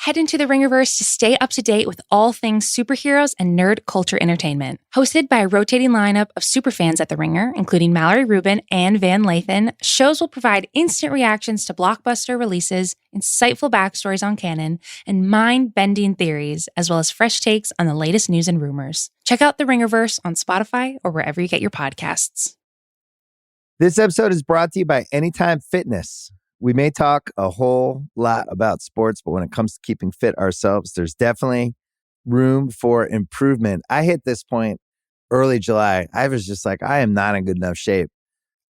head into the Ringerverse to stay up to date with all things superheroes and nerd culture entertainment. Hosted by a rotating lineup of superfans at The Ringer, including Mallory Rubin and Van Lathan, shows will provide instant reactions to blockbuster releases, insightful backstories on canon, and mind-bending theories, as well as fresh takes on the latest news and rumors. Check out The Ringerverse on Spotify or wherever you get your podcasts. This episode is brought to you by Anytime Fitness. We may talk a whole lot about sports, but when it comes to keeping fit ourselves, there's definitely room for improvement. I hit this point early July. I was just like, I am not in good enough shape.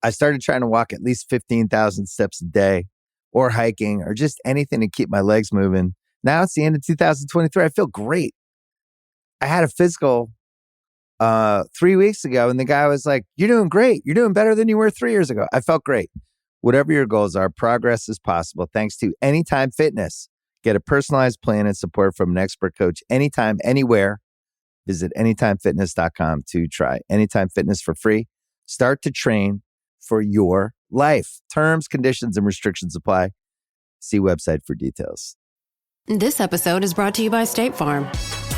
I started trying to walk at least 15,000 steps a day, or hiking, or just anything to keep my legs moving. Now it's the end of 2023. I feel great. I had a physical 3 weeks ago, and the guy was like, "You're doing great. You're doing better than you were 3 years ago." I felt great. Whatever your goals are, progress is possible thanks to Anytime Fitness. Get a personalized plan and support from an expert coach anytime, anywhere. Visit anytimefitness.com to try Anytime Fitness for free. Start to train for your life. Terms, conditions, and restrictions apply. See website for details. This episode is brought to you by State Farm.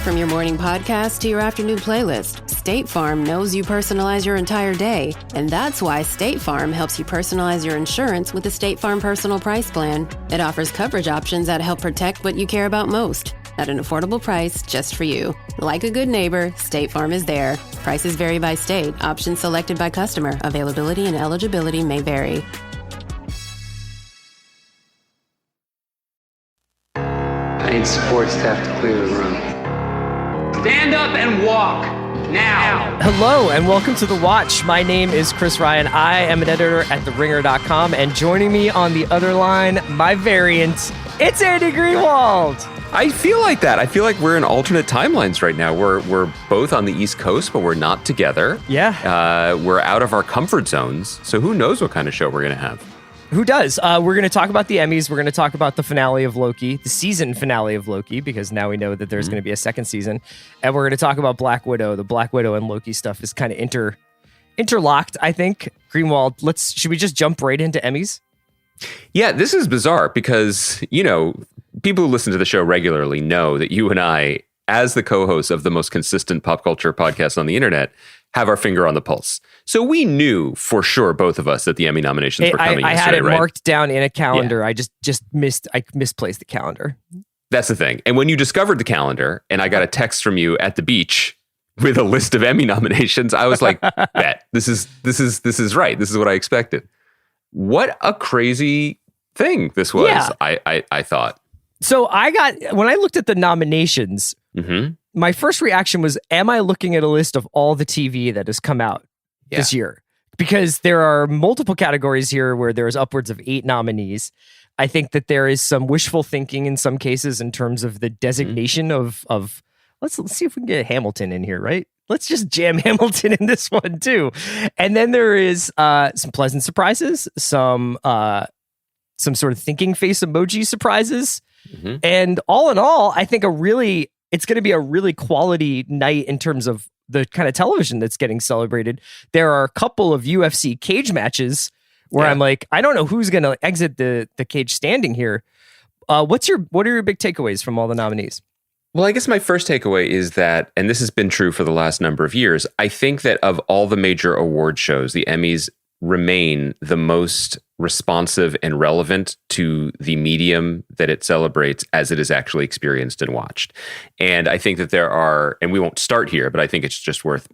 From your morning podcast to your afternoon playlist, State Farm knows you personalize your entire day. And that's why State Farm helps you personalize your insurance with the State Farm Personal Price Plan. It offers coverage options that help protect what you care about most at an affordable price just for you. Like a good neighbor, State Farm is there. Prices vary by state. Options selected by customer. Availability and eligibility may vary. I need support staff to clear the room. Stand up and walk now. Hello and welcome to The Watch. My name is Chris Ryan. I am an editor at TheRinger.com, and joining me on the other line, my variant, it's Andy Greenwald. I feel like that. I feel like we're in alternate timelines right now. We're both on the East Coast, but we're not together. Yeah. We're out of our comfort zones, so who knows what kind of show we're going to have. Who does? We're going to talk about the Emmys. We're going to talk about the finale of Loki, the season finale of Loki, because now we know that there's going to be a second season. And we're going to talk about Black Widow. The Black Widow and Loki stuff is kind of interlocked, I think. Greenwald, should we just jump right into Emmys? Yeah, this is bizarre because, people who listen to the show regularly know that you and I, as the co-hosts of the most consistent pop culture podcast on the internet, have our finger on the pulse. So we knew for sure, both of us, that the Emmy nominations were coming. I had it right? marked down in a calendar. Yeah. I misplaced the calendar. That's the thing. And when you discovered the calendar and I got a text from you at the beach with a list of Emmy nominations, I was like, bet this is right. This is what I expected. What a crazy thing this was. Yeah. I thought. So when I looked at the nominations, my first reaction was, am I looking at a list of all the TV that has come out this year? Because there are multiple categories here where there's upwards of 8 nominees. I think that there is some wishful thinking in some cases in terms of the designation of let's see if we can get Hamilton in here, right? Let's just jam Hamilton in this one too. And then there is some pleasant surprises, some sort of thinking face emoji surprises. And all in all, I think it's going to be a really quality night in terms of the kind of television that's getting celebrated. There are a couple of UFC cage matches where I'm like, I don't know who's going to exit the cage standing here. What are your big takeaways from all the nominees? Well, I guess my first takeaway is that, and this has been true for the last number of years, I think that of all the major award shows, the Emmys remain the most responsive and relevant to the medium that it celebrates as it is actually experienced and watched. And I think that there are, and we won't start here, but I think it's just worth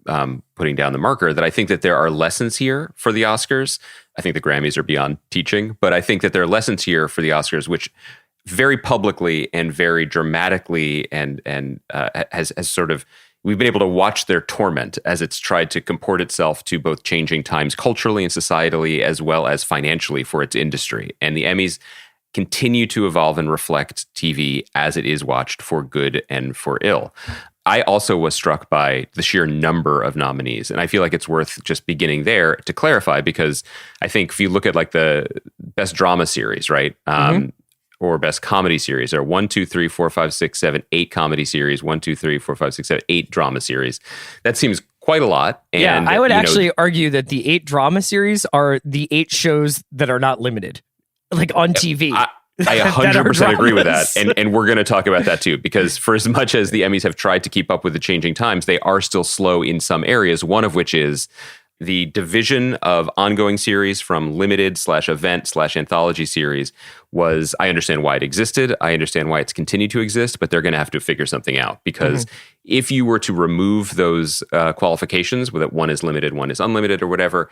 putting down the marker, that I think that there are lessons here for the Oscars. I think the Grammys are beyond teaching, but I think that there are lessons here for the Oscars, which very publicly and very dramatically and has sort of, we've been able to watch their torment as it's tried to comport itself to both changing times culturally and societally, as well as financially for its industry. And the Emmys continue to evolve and reflect TV as it is watched, for good and for ill. I also was struck by the sheer number of nominees. And I feel like it's worth just beginning there to clarify, because I think if you look at like the best drama series, right? Or best comedy series, or 1, 2, 3, 4, 5, 6, 7, 8 comedy series, 1, 2, 3, 4, 5, 6, 7, 8 drama series. That seems quite a lot. And, I would actually argue that the 8 drama series are the 8 shows that are not limited, like on TV. I 100% agree with that. And we're going to talk about that too, because for as much as the Emmys have tried to keep up with the changing times, they are still slow in some areas, one of which is the division of ongoing series from limited/event/anthology series was, I understand why it existed. I understand why it's continued to exist, but they're going to have to figure something out, because if you were to remove those qualifications, that one is limited, one is unlimited or whatever,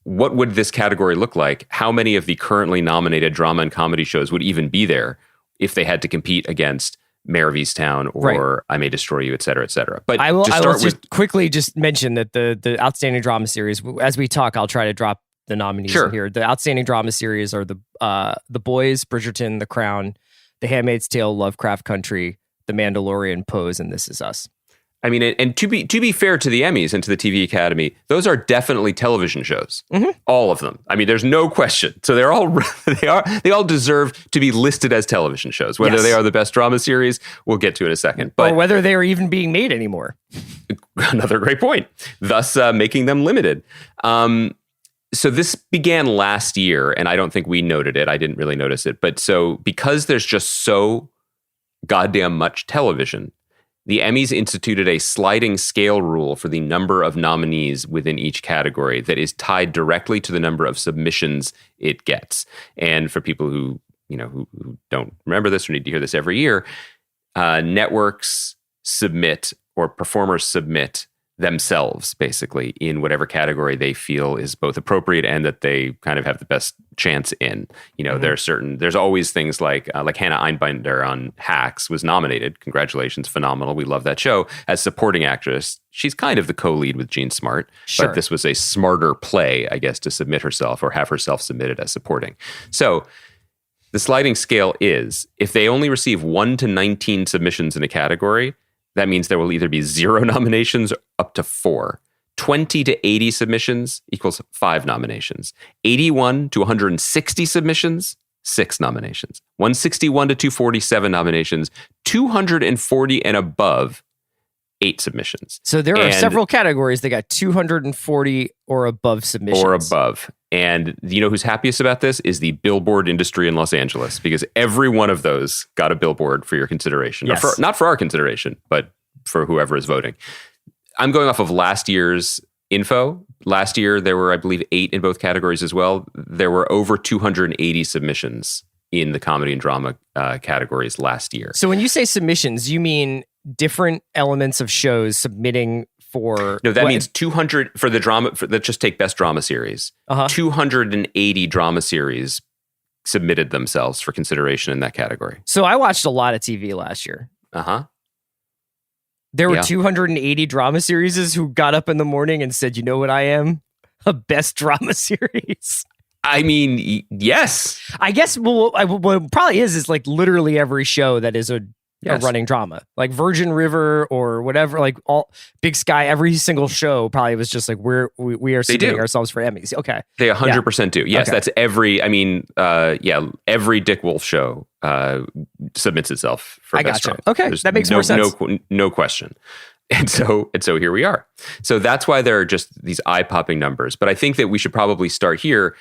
what would this category look like? How many of the currently nominated drama and comedy shows would even be there if they had to compete against Mayor of Easttown or I May Destroy You, et cetera, et cetera. But I will just quickly mention that the outstanding drama series, as we talk, I'll try to drop the nominees in here. The outstanding drama series are The Boys, Bridgerton, The Crown, The Handmaid's Tale, Lovecraft Country, The Mandalorian, Pose, and This Is Us. I mean, and to be fair to the Emmys and to the TV Academy, those are definitely television shows. All of them. I mean, there's no question. So they all deserve to be listed as television shows. Whether they are the best drama series, we'll get to in a second. But, or whether they are even being made anymore. Another great point. Thus, making them limited. So this began last year, and I don't think we noted it. I didn't really notice it. But so because there's just so goddamn much television, the Emmys instituted a sliding scale rule for the number of nominees within each category that is tied directly to the number of submissions it gets. And for people who don't remember this or need to hear this every year, networks submit, or performers submit themselves basically in whatever category they feel is both appropriate and that they kind of have the best chance in. There's always things like Hannah Einbinder on Hacks was nominated. Congratulations, phenomenal. We love that show. As supporting actress, she's kind of the co-lead with Jean Smart, but this was a smarter play, I guess, to submit herself or have herself submitted as supporting. So the sliding scale is, if they only receive 1 to 19 submissions in a category, that means there will either be 0 nominations up to 4. 20 to 80 submissions equals 5 nominations. 81 to 160 submissions, 6 nominations. 161 to 247 nominations. 240 and above, 8 submissions. So there are several categories that got 240 or above submissions. Or above. And you know who's happiest about this is the billboard industry in Los Angeles, because every one of those got a billboard for your consideration. Yes. Not for our consideration, but for whoever is voting. I'm going off of last year's info. Last year, there were, I believe, 8 in both categories as well. There were over 280 submissions in the comedy and drama categories last year. So when you say submissions, you mean different elements of shows submitting for... No, that means 200 for the drama. Let's just take best drama series. 280 drama series submitted themselves for consideration in that category. So I watched a lot of TV last year. There were 280 drama series who got up in the morning and said, you know what I am? A best drama series. I mean, yes. I guess what it probably is like literally every show that is a running drama, like Virgin River or whatever, like all Big Sky, every single show probably was just like we are submitting ourselves for Emmys. Okay. They 100% do. Yes. Okay. That's every Dick Wolf show submits itself for best drama. Okay. There's that makes more sense. No question. And so here we are. So that's why there are just these eye-popping numbers. But I think that we should probably start here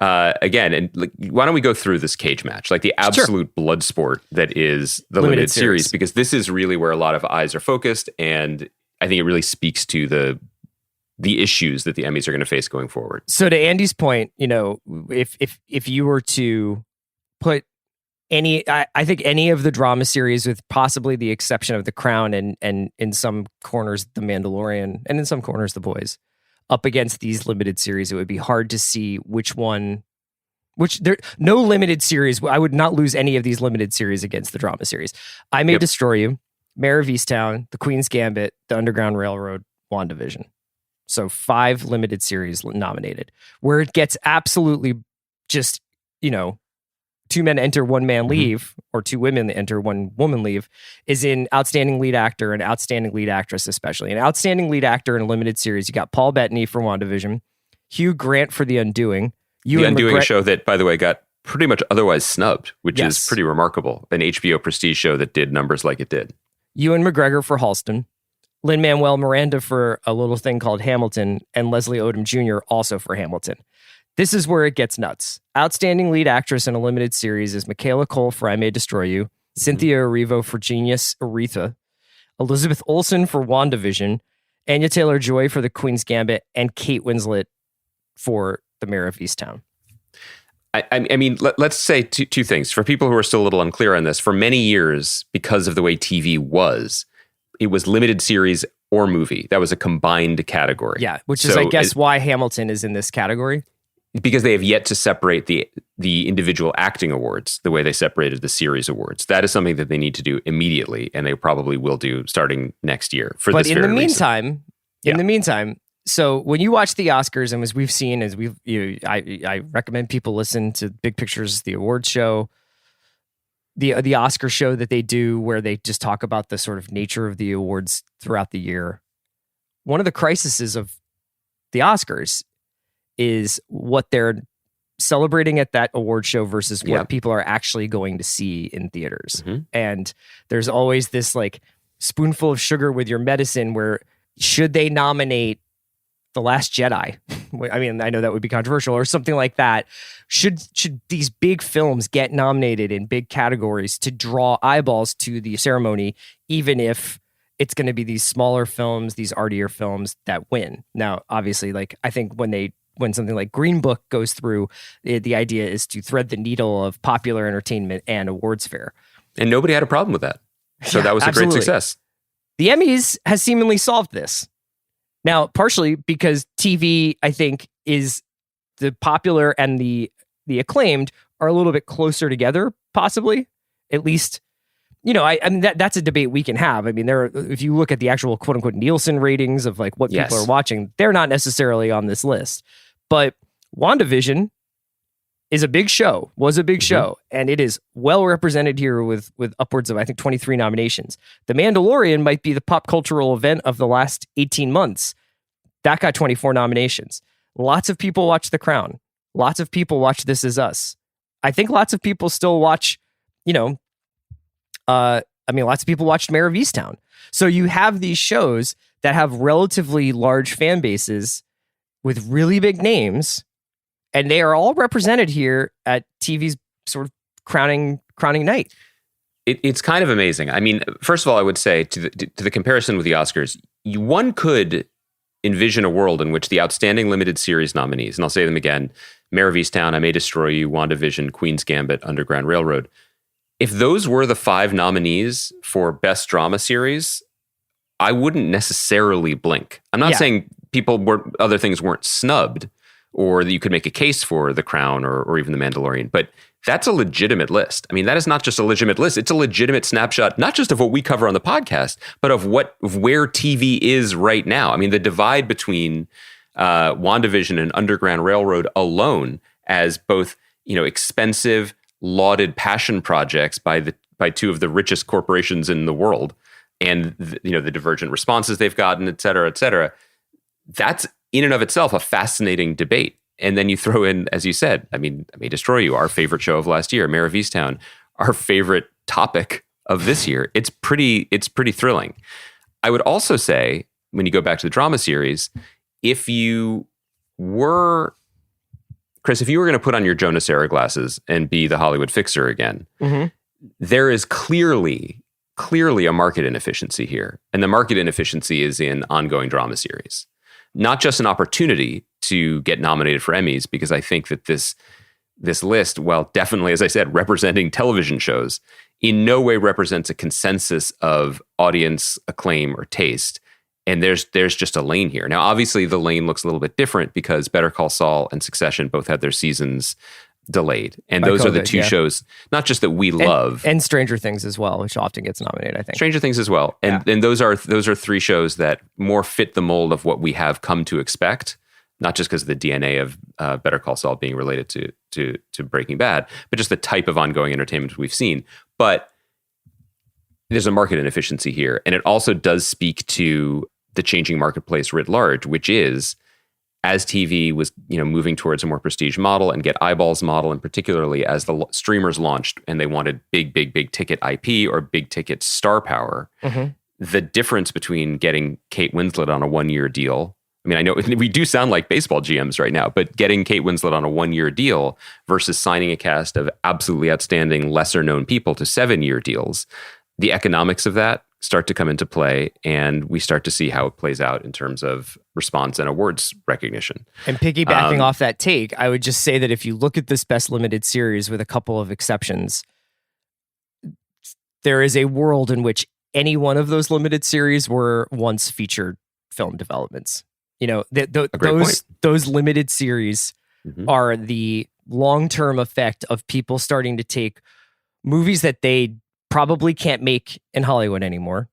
again, and why don't we go through this cage match, like the absolute blood sport that is the limited series, because this is really where a lot of eyes are focused, and I think it really speaks to the issues that the Emmys are going to face going forward. So to Andy's point, if you were to put I think any of the drama series, with possibly the exception of The Crown and in some corners The Mandalorian and in some corners The Boys, up against these limited series, it would be hard to see no limited series. I would not lose any of these limited series against the drama series. I May Destroy You, Mayor of Easttown, The Queen's Gambit, The Underground Railroad, WandaVision. So 5 limited series nominated. Where it gets absolutely just, 2 men enter, 1 man leave, or 2 women enter, 1 woman leave, is in Outstanding Lead Actor and Outstanding Lead Actress, especially. An Outstanding Lead Actor in a limited series, you got Paul Bettany for WandaVision, Hugh Grant for The Undoing. The Undoing, a show that, by the way, got pretty much otherwise snubbed, which is pretty remarkable. An HBO prestige show that did numbers like it did. Ewan McGregor for Halston, Lin-Manuel Miranda for a little thing called Hamilton, and Leslie Odom Jr. also for Hamilton. This is where it gets nuts. Outstanding lead actress in a limited series is Michaela Cole for I May Destroy You, Cynthia Erivo for Genius Aretha, Elizabeth Olsen for WandaVision, Anya Taylor-Joy for The Queen's Gambit, and Kate Winslet for The Mayor of Easttown. I mean, let's say two things. For people who are still a little unclear on this, for many years, because of the way TV was, it was limited series or movie. That was a combined category. Yeah, which is, I guess, why Hamilton is in this category. Because they have yet to separate the individual acting awards the way they separated the series awards. That is something that they need to do immediately, and they probably will do starting next year. But in the meantime, so when you watch the Oscars, and as we've seen, I recommend people listen to Big Pictures, the awards show, the Oscar show that they do, where they just talk about the sort of nature of the awards throughout the year. One of the crises of the Oscars is what they're celebrating at that award show versus what people are actually going to see in theaters. Mm-hmm. And there's always this like spoonful of sugar with your medicine where should they nominate The Last Jedi? I mean, I know that would be controversial or something like that. Should these big films get nominated in big categories to draw eyeballs to the ceremony, even if it's going to be these smaller films, these artier films that win? Now, obviously, like I think when something like Green Book goes through, the idea is to thread the needle of popular entertainment and awards fair. And nobody had a problem with that. So that was a great success. The Emmys has seemingly solved this. Now, partially because TV, I think, is the popular and the acclaimed are a little bit closer together, possibly. At least, I mean, that's a debate we can have. I mean, if you look at the actual quote unquote Nielsen ratings of like what people are watching, they're not necessarily on this list. But WandaVision was a big show, and it is well represented here with upwards of, I think, 23 nominations. The Mandalorian might be the pop cultural event of the last 18 months. That got 24 nominations. Lots of people watch The Crown. Lots of people watch This Is Us. I think lots of people still watch, lots of people watched Mayor of Easttown. So you have these shows that have relatively large fan bases with really big names, and they are all represented here at TV's sort of crowning night. It's kind of amazing. I mean, first of all, I would say to the comparison with the Oscars, one could envision a world in which the outstanding limited series nominees, and I'll say them again, Mayor of Easttown, I May Destroy You, WandaVision, Queen's Gambit, Underground Railroad, if those were the 5 nominees for Best Drama Series, I wouldn't necessarily blink. I'm not saying other things weren't snubbed, or that you could make a case for The Crown or even The Mandalorian, but that's a legitimate list. I mean, that is not just a legitimate list. It's a legitimate snapshot, not just of what we cover on the podcast, but of where TV is right now. I mean, the divide between WandaVision and Underground Railroad alone as both, expensive, lauded passion projects by 2 of the richest corporations in the world, and the divergent responses they've gotten, et cetera, that's in and of itself a fascinating debate. And then you throw in, as you said, I May Destroy You, our favorite show of last year, Mayor of Easttown, our favorite topic of this year. It's pretty thrilling. I would also say, when you go back to the drama series, Chris, if you were going to put on your Joe Nocera glasses and be the Hollywood fixer again, there is clearly a market inefficiency here. And the market inefficiency is in ongoing drama series. Not just an opportunity to get nominated for Emmys, because I think that this list, while definitely, as I said, representing television shows, in no way represents a consensus of audience acclaim or taste. And there's just a lane here. Now, obviously, the lane looks a little bit different because Better Call Saul and Succession both had their seasons delayed. And those are the 2 shows, not just that we love. And Stranger Things as well, which often gets nominated, I think. Stranger Things as well. And those are 3 shows that more fit the mold of what we have come to expect, not just because of the DNA of Better Call Saul being related to Breaking Bad, but just the type of ongoing entertainment we've seen. But there's a market inefficiency here. And it also does speak to the changing marketplace writ large, which is, as TV was, moving towards a more prestige model and get eyeballs model, and particularly as the streamers launched and they wanted big ticket IP or big ticket star power, the difference between getting Kate Winslet on a 1-year deal, I mean, I know we do sound like baseball GMs right now, but getting Kate Winslet on a 1-year deal versus signing a cast of absolutely outstanding, lesser known people to 7-year deals, the economics of that start to come into play, and we start to see how it plays out in terms of response and awards recognition. And piggybacking off that take, I would just say that if you look at this best limited series with a couple of exceptions, there is a world in which any one of those limited series were once featured film developments. You know, those limited series are the long-term effect of people starting to take movies that they probably can't make in Hollywood anymore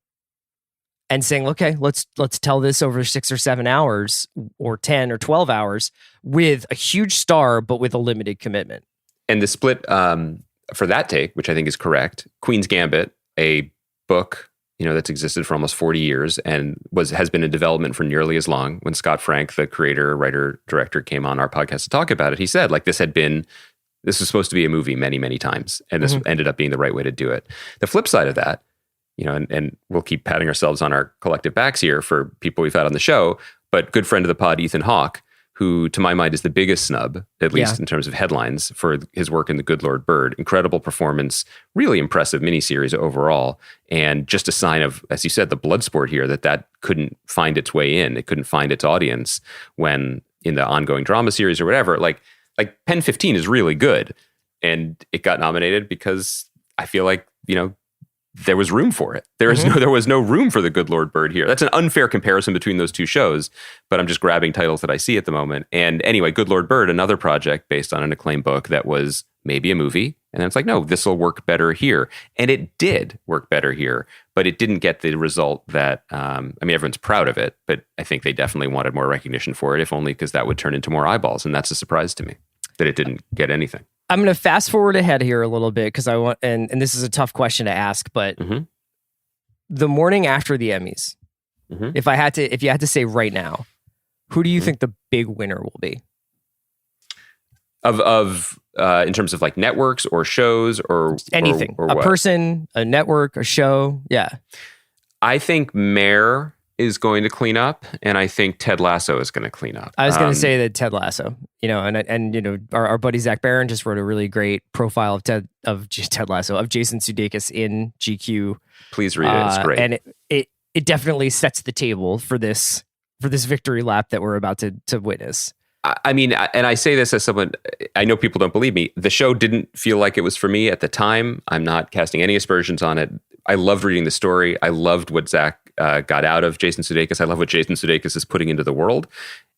and saying, okay, let's tell this over 6 or 7 hours or 10 or 12 hours with a huge star, but with a limited commitment. And the split for that take, which I think is correct, Queen's Gambit, a book, that's existed for almost 40 years and has been in development for nearly as long. When Scott Frank, the creator, writer, director, came on our podcast to talk about it, he said, this was supposed to be a movie many, many times, and this ended up being the right way to do it. The flip side of that, and we'll keep patting ourselves on our collective backs here for people we've had on the show, but good friend of the pod, Ethan Hawke, who to my mind is the biggest snub, at least in terms of headlines, for his work in The Good Lord Bird. Incredible performance, really impressive miniseries overall, and just a sign of, as you said, the blood sport here, that couldn't find its way in. It couldn't find its audience when in the ongoing drama series or whatever, like Pen 15 is really good, and it got nominated because I feel like, there was room for it. There was no room for The Good Lord Bird here. That's an unfair comparison between those two shows, but I'm just grabbing titles that I see at the moment. And anyway, Good Lord Bird, another project based on an acclaimed book that was maybe a movie. And then it's like, no, this will work better here. And it did work better here, but it didn't get the result that, everyone's proud of it, but I think they definitely wanted more recognition for it, if only because that would turn into more eyeballs. And that's a surprise to me that it didn't get anything. I'm going to fast forward ahead here a little bit because I want, and this is a tough question to ask, but the morning after the Emmys, if you had to say right now, who do you think the big winner will be? Of in terms of like networks or shows or anything, or a person, a network, a show. Yeah. I think Mare is going to clean up, and I think Ted Lasso is going to clean up. I was going to say that Ted Lasso, our buddy Zach Barron just wrote a really great profile of Ted Lasso, of Jason Sudeikis in GQ. Please read it; it's great, and it definitely sets the table for this victory lap that we're about to witness. I mean, and I say this as someone, I know people don't believe me. The show didn't feel like it was for me at the time. I'm not casting any aspersions on it. I loved reading the story. I loved what Zach got out of Jason Sudeikis. I love what Jason Sudeikis is putting into the world.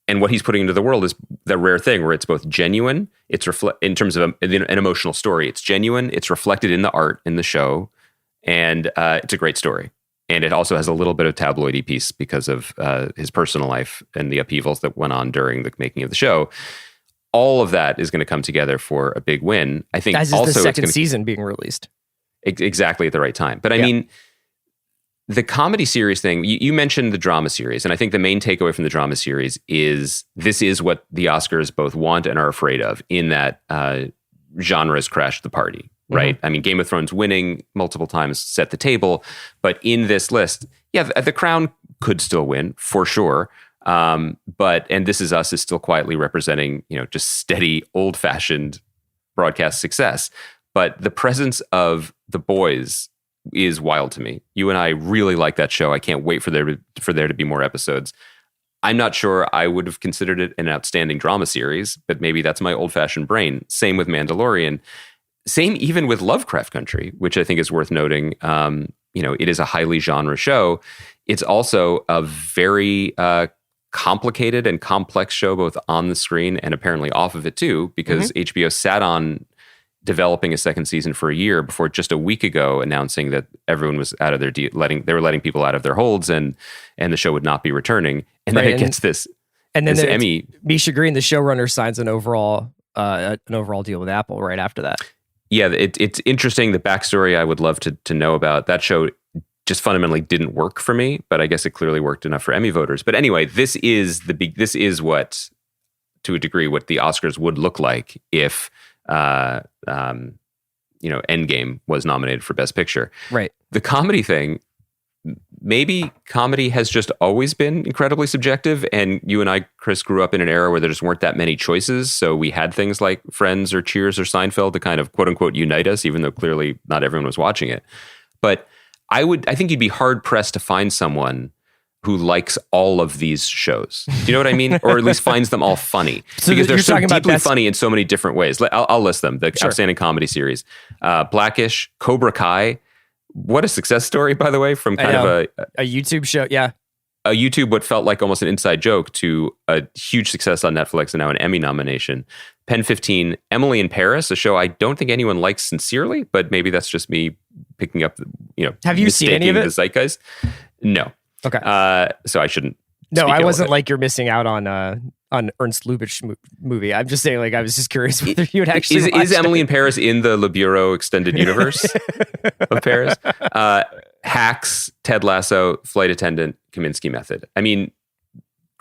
And what he's putting into the world is the rare thing where it's both genuine, in terms of an emotional story. It's genuine, it's reflected in the art in the show, and it's a great story. And it also has a little bit of tabloidy piece because of his personal life and the upheavals that went on during the making of the show. All of that is going to come together for a big win. I think as also is the second season being released. Exactly at the right time. But I mean, the comedy series thing, you mentioned the drama series, and I think the main takeaway from the drama series is this is what the Oscars both want and are afraid of, in that genres crashed the party. Right. I mean, Game of Thrones winning multiple times set the table, but in this list, The Crown could still win for sure. But This Is Us is still quietly representing, just steady, old fashioned broadcast success. But the presence of The Boys is wild to me. You and I really like that show. I can't wait for there to be more episodes. I'm not sure I would have considered it an outstanding drama series, but maybe that's my old fashioned brain. Same with Mandalorian. Same even with Lovecraft Country, which I think is worth noting. It is a highly genre show. It's also a very complicated and complex show, both on the screen and apparently off of it too, because HBO sat on developing a second season for a year before just a week ago announcing that everyone was out of their they were letting people out of their holds and the show would not be returning. And then it gets this. And then Emmy. Misha Green, the showrunner, signs an overall deal with Apple right after that. Yeah, it's interesting. The backstory I would love to know about. That show just fundamentally didn't work for me, but I guess it clearly worked enough for Emmy voters. But anyway, this is what, to a degree, what the Oscars would look like if Endgame was nominated for Best Picture. Right. The comedy thing, maybe comedy has just always been incredibly subjective. And you and I, Chris, grew up in an era where there just weren't that many choices. So we had things like Friends or Cheers or Seinfeld to kind of quote unquote unite us, even though clearly not everyone was watching it. But I think you'd be hard pressed to find someone who likes all of these shows. Do you know what I mean? Or at least finds them all funny. So because they're so deeply best... funny in so many different ways. I'll list them. The Outstanding Comedy Series. Blackish, Cobra Kai. What a success story, by the way, from kind of a YouTube show. Yeah. A YouTube, what felt like almost an inside joke, to a huge success on Netflix and now an Emmy nomination. Pen 15, Emily in Paris, a show I don't think anyone likes sincerely, but maybe that's just me picking up, have you seen any of it? The zeitgeist? No. Okay. So I shouldn't. No, I wasn't like you're missing out on Ernst Lubitsch movie. I'm just saying, like, I was just curious whether you would actually is Emily in Paris in the Le Bureau extended universe of Paris? Hacks, Ted Lasso, Flight Attendant, Kaminsky Method. I mean,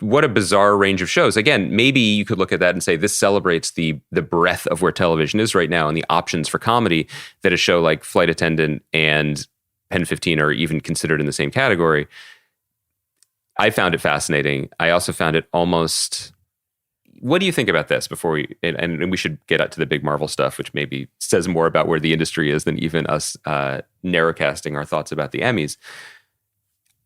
what a bizarre range of shows. Again, maybe you could look at that and say this celebrates the breadth of where television is right now and the options for comedy that a show like Flight Attendant and Pen 15 are even considered in the same category. I found it fascinating. I also found it almost... What do you think about this before we... And we should get out to the big Marvel stuff, which maybe says more about where the industry is than even us narrowcasting our thoughts about the Emmys.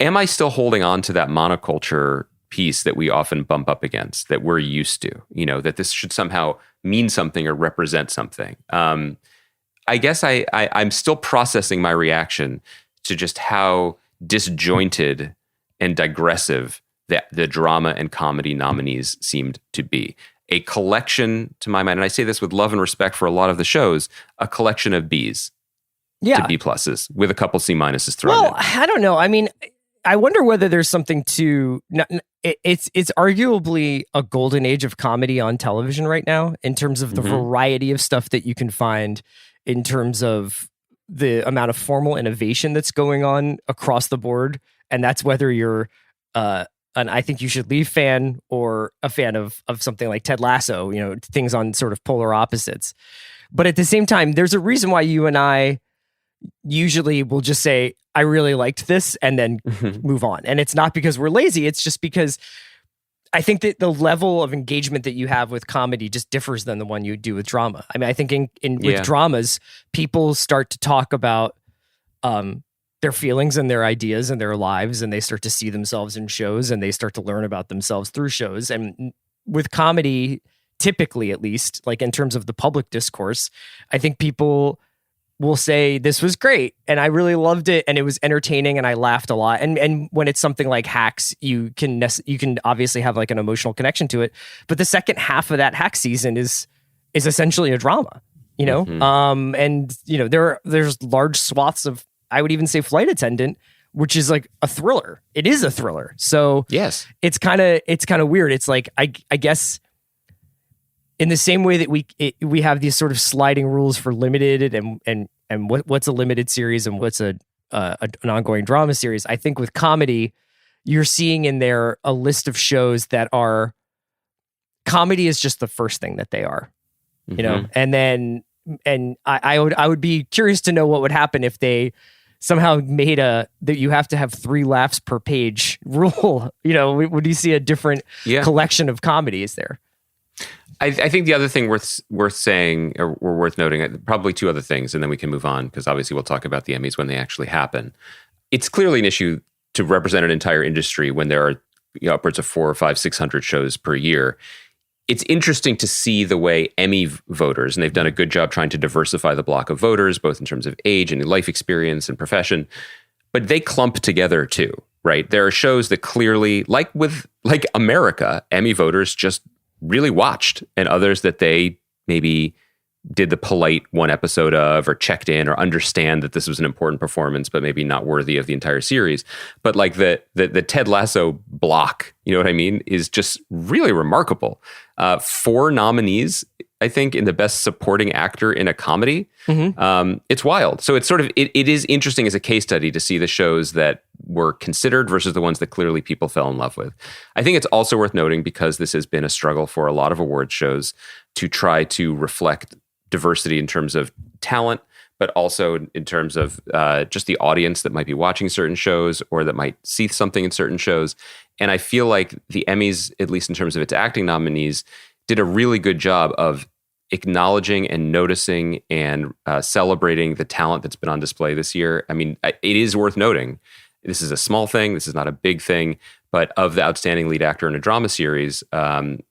Am I still holding on to that monoculture piece that we often bump up against, that we're used to? That this should somehow mean something or represent something. I guess I'm still processing my reaction to just how disjointed and digressive that the drama and comedy nominees seemed to be. A collection, to my mind, and I say this with love and respect for a lot of the shows, a collection of Bs to B pluses with a couple C minuses thrown in. Well, I don't know. I mean, I wonder whether there's something to... It's arguably a golden age of comedy on television right now in terms of the variety of stuff that you can find, in terms of the amount of formal innovation that's going on across the board. And that's whether you're an I Think You Should Leave fan or a fan of something like Ted Lasso, things on sort of polar opposites. But at the same time, there's a reason why you and I usually will just say, I really liked this, and then move on. And it's not because we're lazy. It's just because I think that the level of engagement that you have with comedy just differs than the one you do with drama. I mean, I think with dramas, people start to talk about their feelings and their ideas and their lives, and they start to see themselves in shows, and they start to learn about themselves through shows. And with comedy, typically, at least, like in terms of the public discourse, I think people will say, this was great, and I really loved it, and it was entertaining, and I laughed a lot. And when it's something like Hacks, you can obviously have like an emotional connection to it. But the second half of that Hacks season is essentially a drama, and there's large swaths of, I would even say, Flight Attendant, which is like a thriller. It is a thriller. So yes, it's kind of weird. It's like, I guess in the same way that we have these sort of sliding rules for limited and what's a limited series and what's an ongoing drama series. I think with comedy, you're seeing in there a list of shows that are, comedy is just the first thing that they are, and then, and I would be curious to know what would happen if they somehow made that you have to have 3 laughs per page rule. Would you see a different collection of comedies there? I think the other thing worth saying, or worth noting, probably 2 other things, and then we can move on, because obviously we'll talk about the Emmys when they actually happen. It's clearly an issue to represent an entire industry when there are upwards of 400 or 500, 600 shows per year. It's interesting to see the way Emmy voters, and they've done a good job trying to diversify the block of voters, both in terms of age and life experience and profession, but they clump together too, right? There are shows that clearly, like America, Emmy voters just really watched, and others that they maybe did the polite one episode of, or checked in, or understand that this was an important performance, but maybe not worthy of the entire series. But like the Ted Lasso block, you know what I mean, is just really remarkable. 4 nominees, I think, in the best supporting actor in a comedy. It's wild. So it's sort of, it is interesting as a case study to see the shows that were considered versus the ones that clearly people fell in love with. I think it's also worth noting, because this has been a struggle for a lot of awards shows, to try to reflect diversity in terms of talent, but also in terms of just the audience that might be watching certain shows or that might see something in certain shows. And I feel like the Emmys, at least in terms of its acting nominees, did a really good job of acknowledging and noticing and celebrating the talent that's been on display this year. I mean, it is worth noting, this is a small thing, this is not a big thing, but of the outstanding lead actor in a drama series,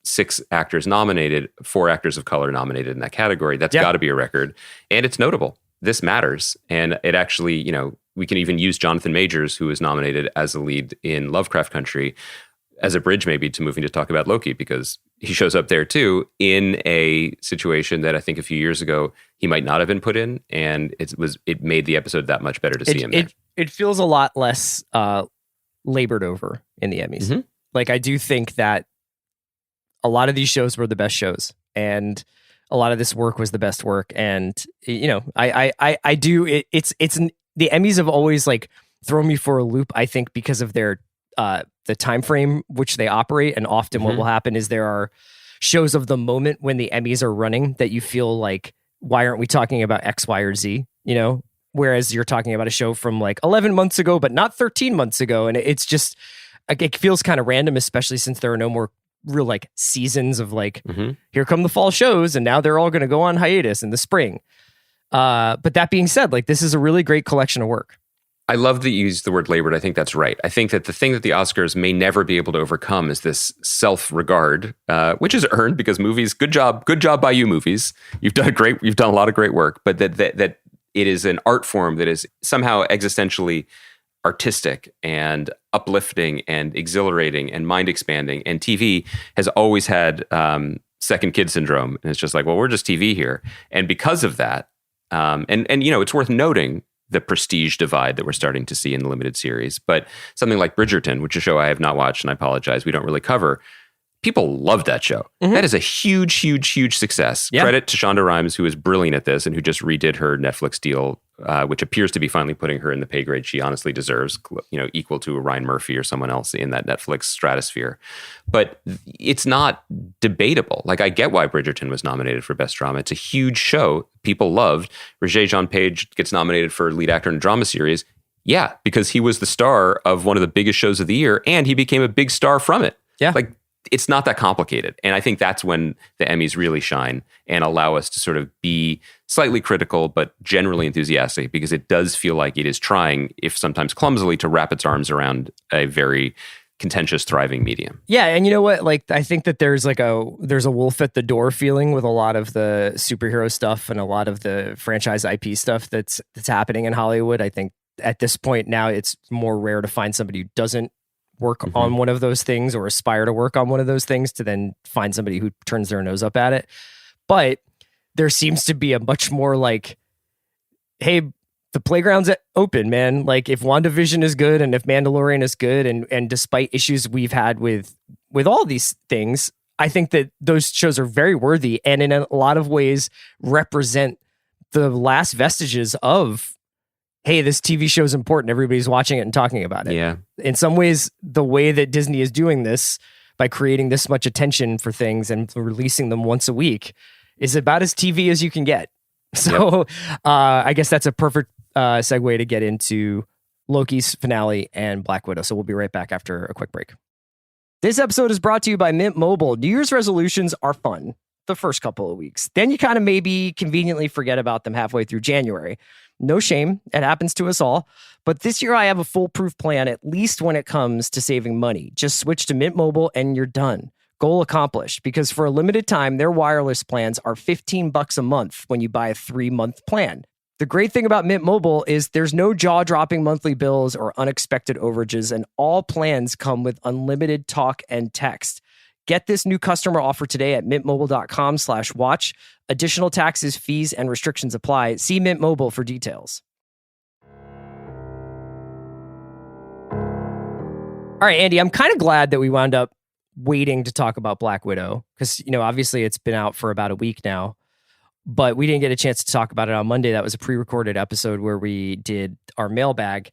6 actors nominated, 4 actors of color nominated in that category. That's got to be a record. And it's notable. This matters. And it actually, you know, we can even use Jonathan Majors, who was nominated as a lead in Lovecraft Country, as a bridge maybe to moving to talk about Loki, because he shows up there too in a situation that I think a few years ago he might not have been put in, and it made the episode that much better to see him there. It feels a lot less labored over in the Emmys. Mm-hmm. Like, I do think that a lot of these shows were the best shows, and a lot of this work was the best work. And you know, I do it's the Emmys have always like thrown me for a loop, I think, because of their the time frame which they operate. And often what will happen is there are shows of the moment when the Emmys are running that you feel like, why aren't we talking about X, Y, or Z? You know, whereas you're talking about a show from like 11 months ago, but not 13 months ago. And it's just, it feels kind of random, especially since there are no more real like seasons of like, here come the fall shows, and now they're all going to go on hiatus in the spring. But that being said, like, this is a really great collection of work. I love that you use the word labored. I think that's right. I think that the thing that the Oscars may never be able to overcome is this self-regard, which is earned because movies, good job by you, movies. You've done a lot of great work, but that it is an art form that is somehow existentially artistic and uplifting and exhilarating and mind expanding. And TV has always had second kid syndrome. And it's just like, well, we're just TV here. And because of that, and you know, it's worth noting the prestige divide that we're starting to see in the limited series. But something like Bridgerton, which is a show I have not watched, and I apologize, we don't really cover. People love that show. Mm-hmm. That is a huge, huge, huge success. Yeah. Credit to Shonda Rhimes, who is brilliant at this and who just redid her Netflix deal, which appears to be finally putting her in the pay grade she honestly deserves, you know, equal to a Ryan Murphy or someone else in that Netflix stratosphere. But it's not debatable. Like, I get why Bridgerton was nominated for Best Drama. It's a huge show. People loved. Regé-Jean Page gets nominated for lead actor in a drama series. Yeah, because he was the star of one of the biggest shows of the year, and he became a big star from it. Yeah. Like, it's not that complicated. And I think that's when the Emmys really shine and allow us to sort of be slightly critical, but generally enthusiastic, because it does feel like it is trying, if sometimes clumsily, to wrap its arms around a very contentious, thriving medium. Yeah. And you know what? Like, I think that there's a wolf at the door feeling with a lot of the superhero stuff and a lot of the franchise IP stuff that's happening in Hollywood. I think at this point now, it's more rare to find somebody who doesn't work on one of those things or aspire to work on one of those things to then find somebody who turns their nose up at it. But there seems to be a much more like, hey, the playground's open, man. Like, if WandaVision is good and if Mandalorian is good, and despite issues we've had with all these things, I think that those shows are very worthy and in a lot of ways represent the last vestiges of, hey, this TV show is important. Everybody's watching it and talking about it. Yeah. In some ways, the way that Disney is doing this by creating this much attention for things and releasing them once a week is about as TV as you can get. So I guess that's a perfect segue to get into Loki's finale and Black Widow. So we'll be right back after a quick break. This episode is brought to you by Mint Mobile. New Year's resolutions are fun the first couple of weeks. Then you kind of maybe conveniently forget about them halfway through January. No shame. It happens to us all. But this year I have a foolproof plan, at least when it comes to saving money. Just switch to Mint Mobile and you're done. Goal accomplished, because for a limited time, their wireless plans are $15 a month when you buy a 3-month plan. The great thing about Mint Mobile is there's no jaw-dropping monthly bills or unexpected overages, and all plans come with unlimited talk and text. Get this new customer offer today at mintmobile.com/watch. Additional taxes, fees, and restrictions apply. See Mint Mobile for details. All right, Andy, I'm kind of glad that we wound up waiting to talk about Black Widow because, you know, obviously it's been out for about a week now, but we didn't get a chance to talk about it on Monday. That was a pre-recorded episode where we did our mailbag.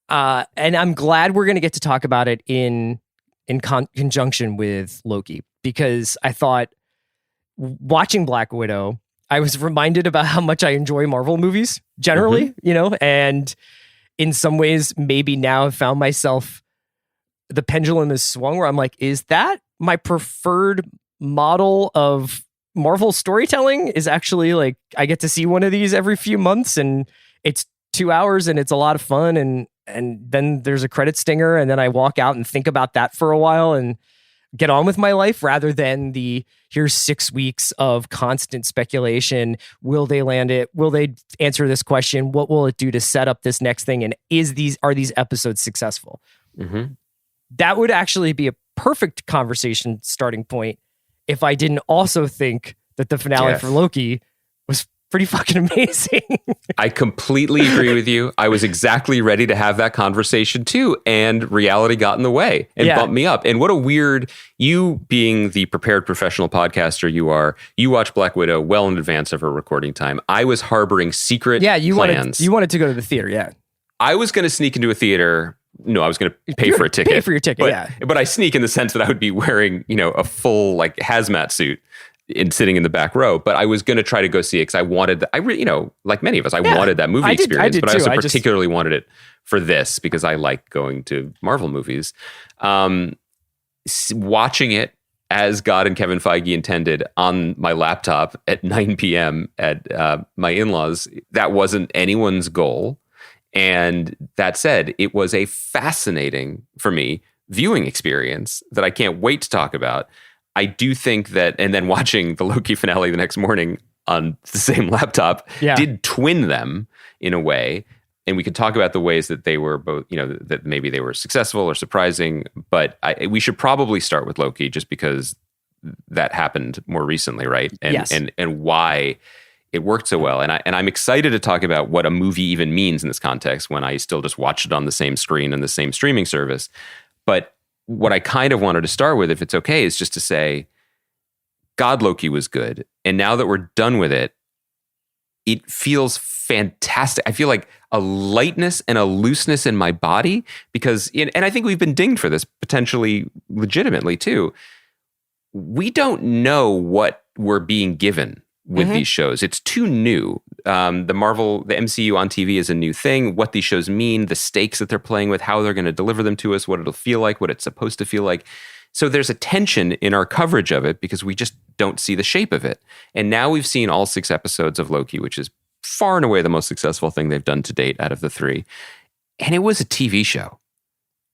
And I'm glad we're going to get to talk about it in conjunction with Loki, because I thought watching Black Widow, I was reminded about how much I enjoy Marvel movies generally, and in some ways, maybe now I've found myself, the pendulum is swung where I'm like, is that my preferred model of Marvel storytelling? Is actually like, I get to see one of these every few months and it's 2 hours and it's a lot of fun. And then there's a credit stinger and then I walk out and think about that for a while and get on with my life, rather than here's 6 weeks of constant speculation. Will they land it? Will they answer this question? What will it do to set up this next thing? And are these episodes successful? Mm-hmm. That would actually be a perfect conversation starting point if I didn't also think that the finale for Loki was pretty fucking amazing. I completely agree with you. I was exactly ready to have that conversation too, and reality got in the way and bumped me up. And what a weird, you being the prepared professional podcaster you watched Black Widow well in advance of her recording time. I was harboring secret plans. You wanted to go to the theater, I was going to sneak into a theater. No, I was going to pay for a ticket. Pay for your ticket, But I sneak in the sense that I would be wearing, a full like hazmat suit and sitting in the back row. But I was going to try to go see it because I wanted, like many of us, I wanted that movie experience. But I also particularly wanted it for this because I like going to Marvel movies. Watching it as God and Kevin Feige intended on my laptop at 9 p.m. at my in-laws, that wasn't anyone's goal. And that said, it was a fascinating, for me, viewing experience that I can't wait to talk about. I do think that, and then watching the Loki finale the next morning on the same laptop did twin them in a way. And we could talk about the ways that they were both, that maybe they were successful or surprising. But we should probably start with Loki just because that happened more recently, right? And why it worked so well. And I'm excited to talk about what a movie even means in this context when I still just watch it on the same screen and the same streaming service. But what I kind of wanted to start with, if it's okay, is just to say, God, Loki was good. And now that we're done with it, it feels fantastic. I feel like a lightness and a looseness in my body because, and I think we've been dinged for this potentially legitimately too. We don't know what we're being given with these shows. It's too new. The MCU on TV is a new thing. What these shows mean, the stakes that they're playing with, how they're going to deliver them to us, what it'll feel like, what it's supposed to feel like. So there's a tension in our coverage of it because we just don't see the shape of it. And now we've seen all 6 episodes of Loki, which is far and away the most successful thing they've done to date out of the 3. And it was a TV show.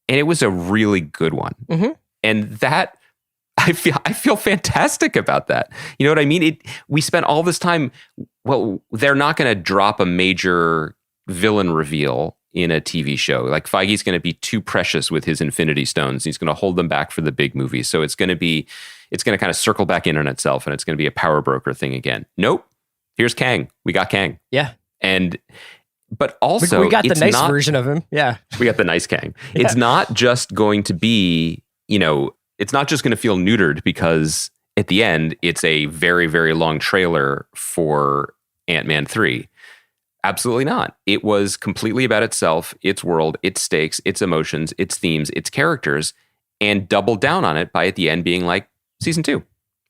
And it was a really good one. Mm-hmm. And that, I feel fantastic about that. You know what I mean? We spent all this time, well, they're not going to drop a major villain reveal in a TV show. Like Feige's going to be too precious with his Infinity Stones. He's going to hold them back for the big movie. So it's going to kind of circle back in on itself and it's going to be a power broker thing again. Nope. Here's Kang. We got Kang. Yeah. But also we got the nice version of him. Yeah. We got the nice Kang. Yeah. It's not just going to be, it's not just going to feel neutered because at the end, it's a very, very long trailer for Ant-Man 3. Absolutely not. It was completely about itself, its world, its stakes, its emotions, its themes, its characters, and doubled down on it by at the end being like, season 2.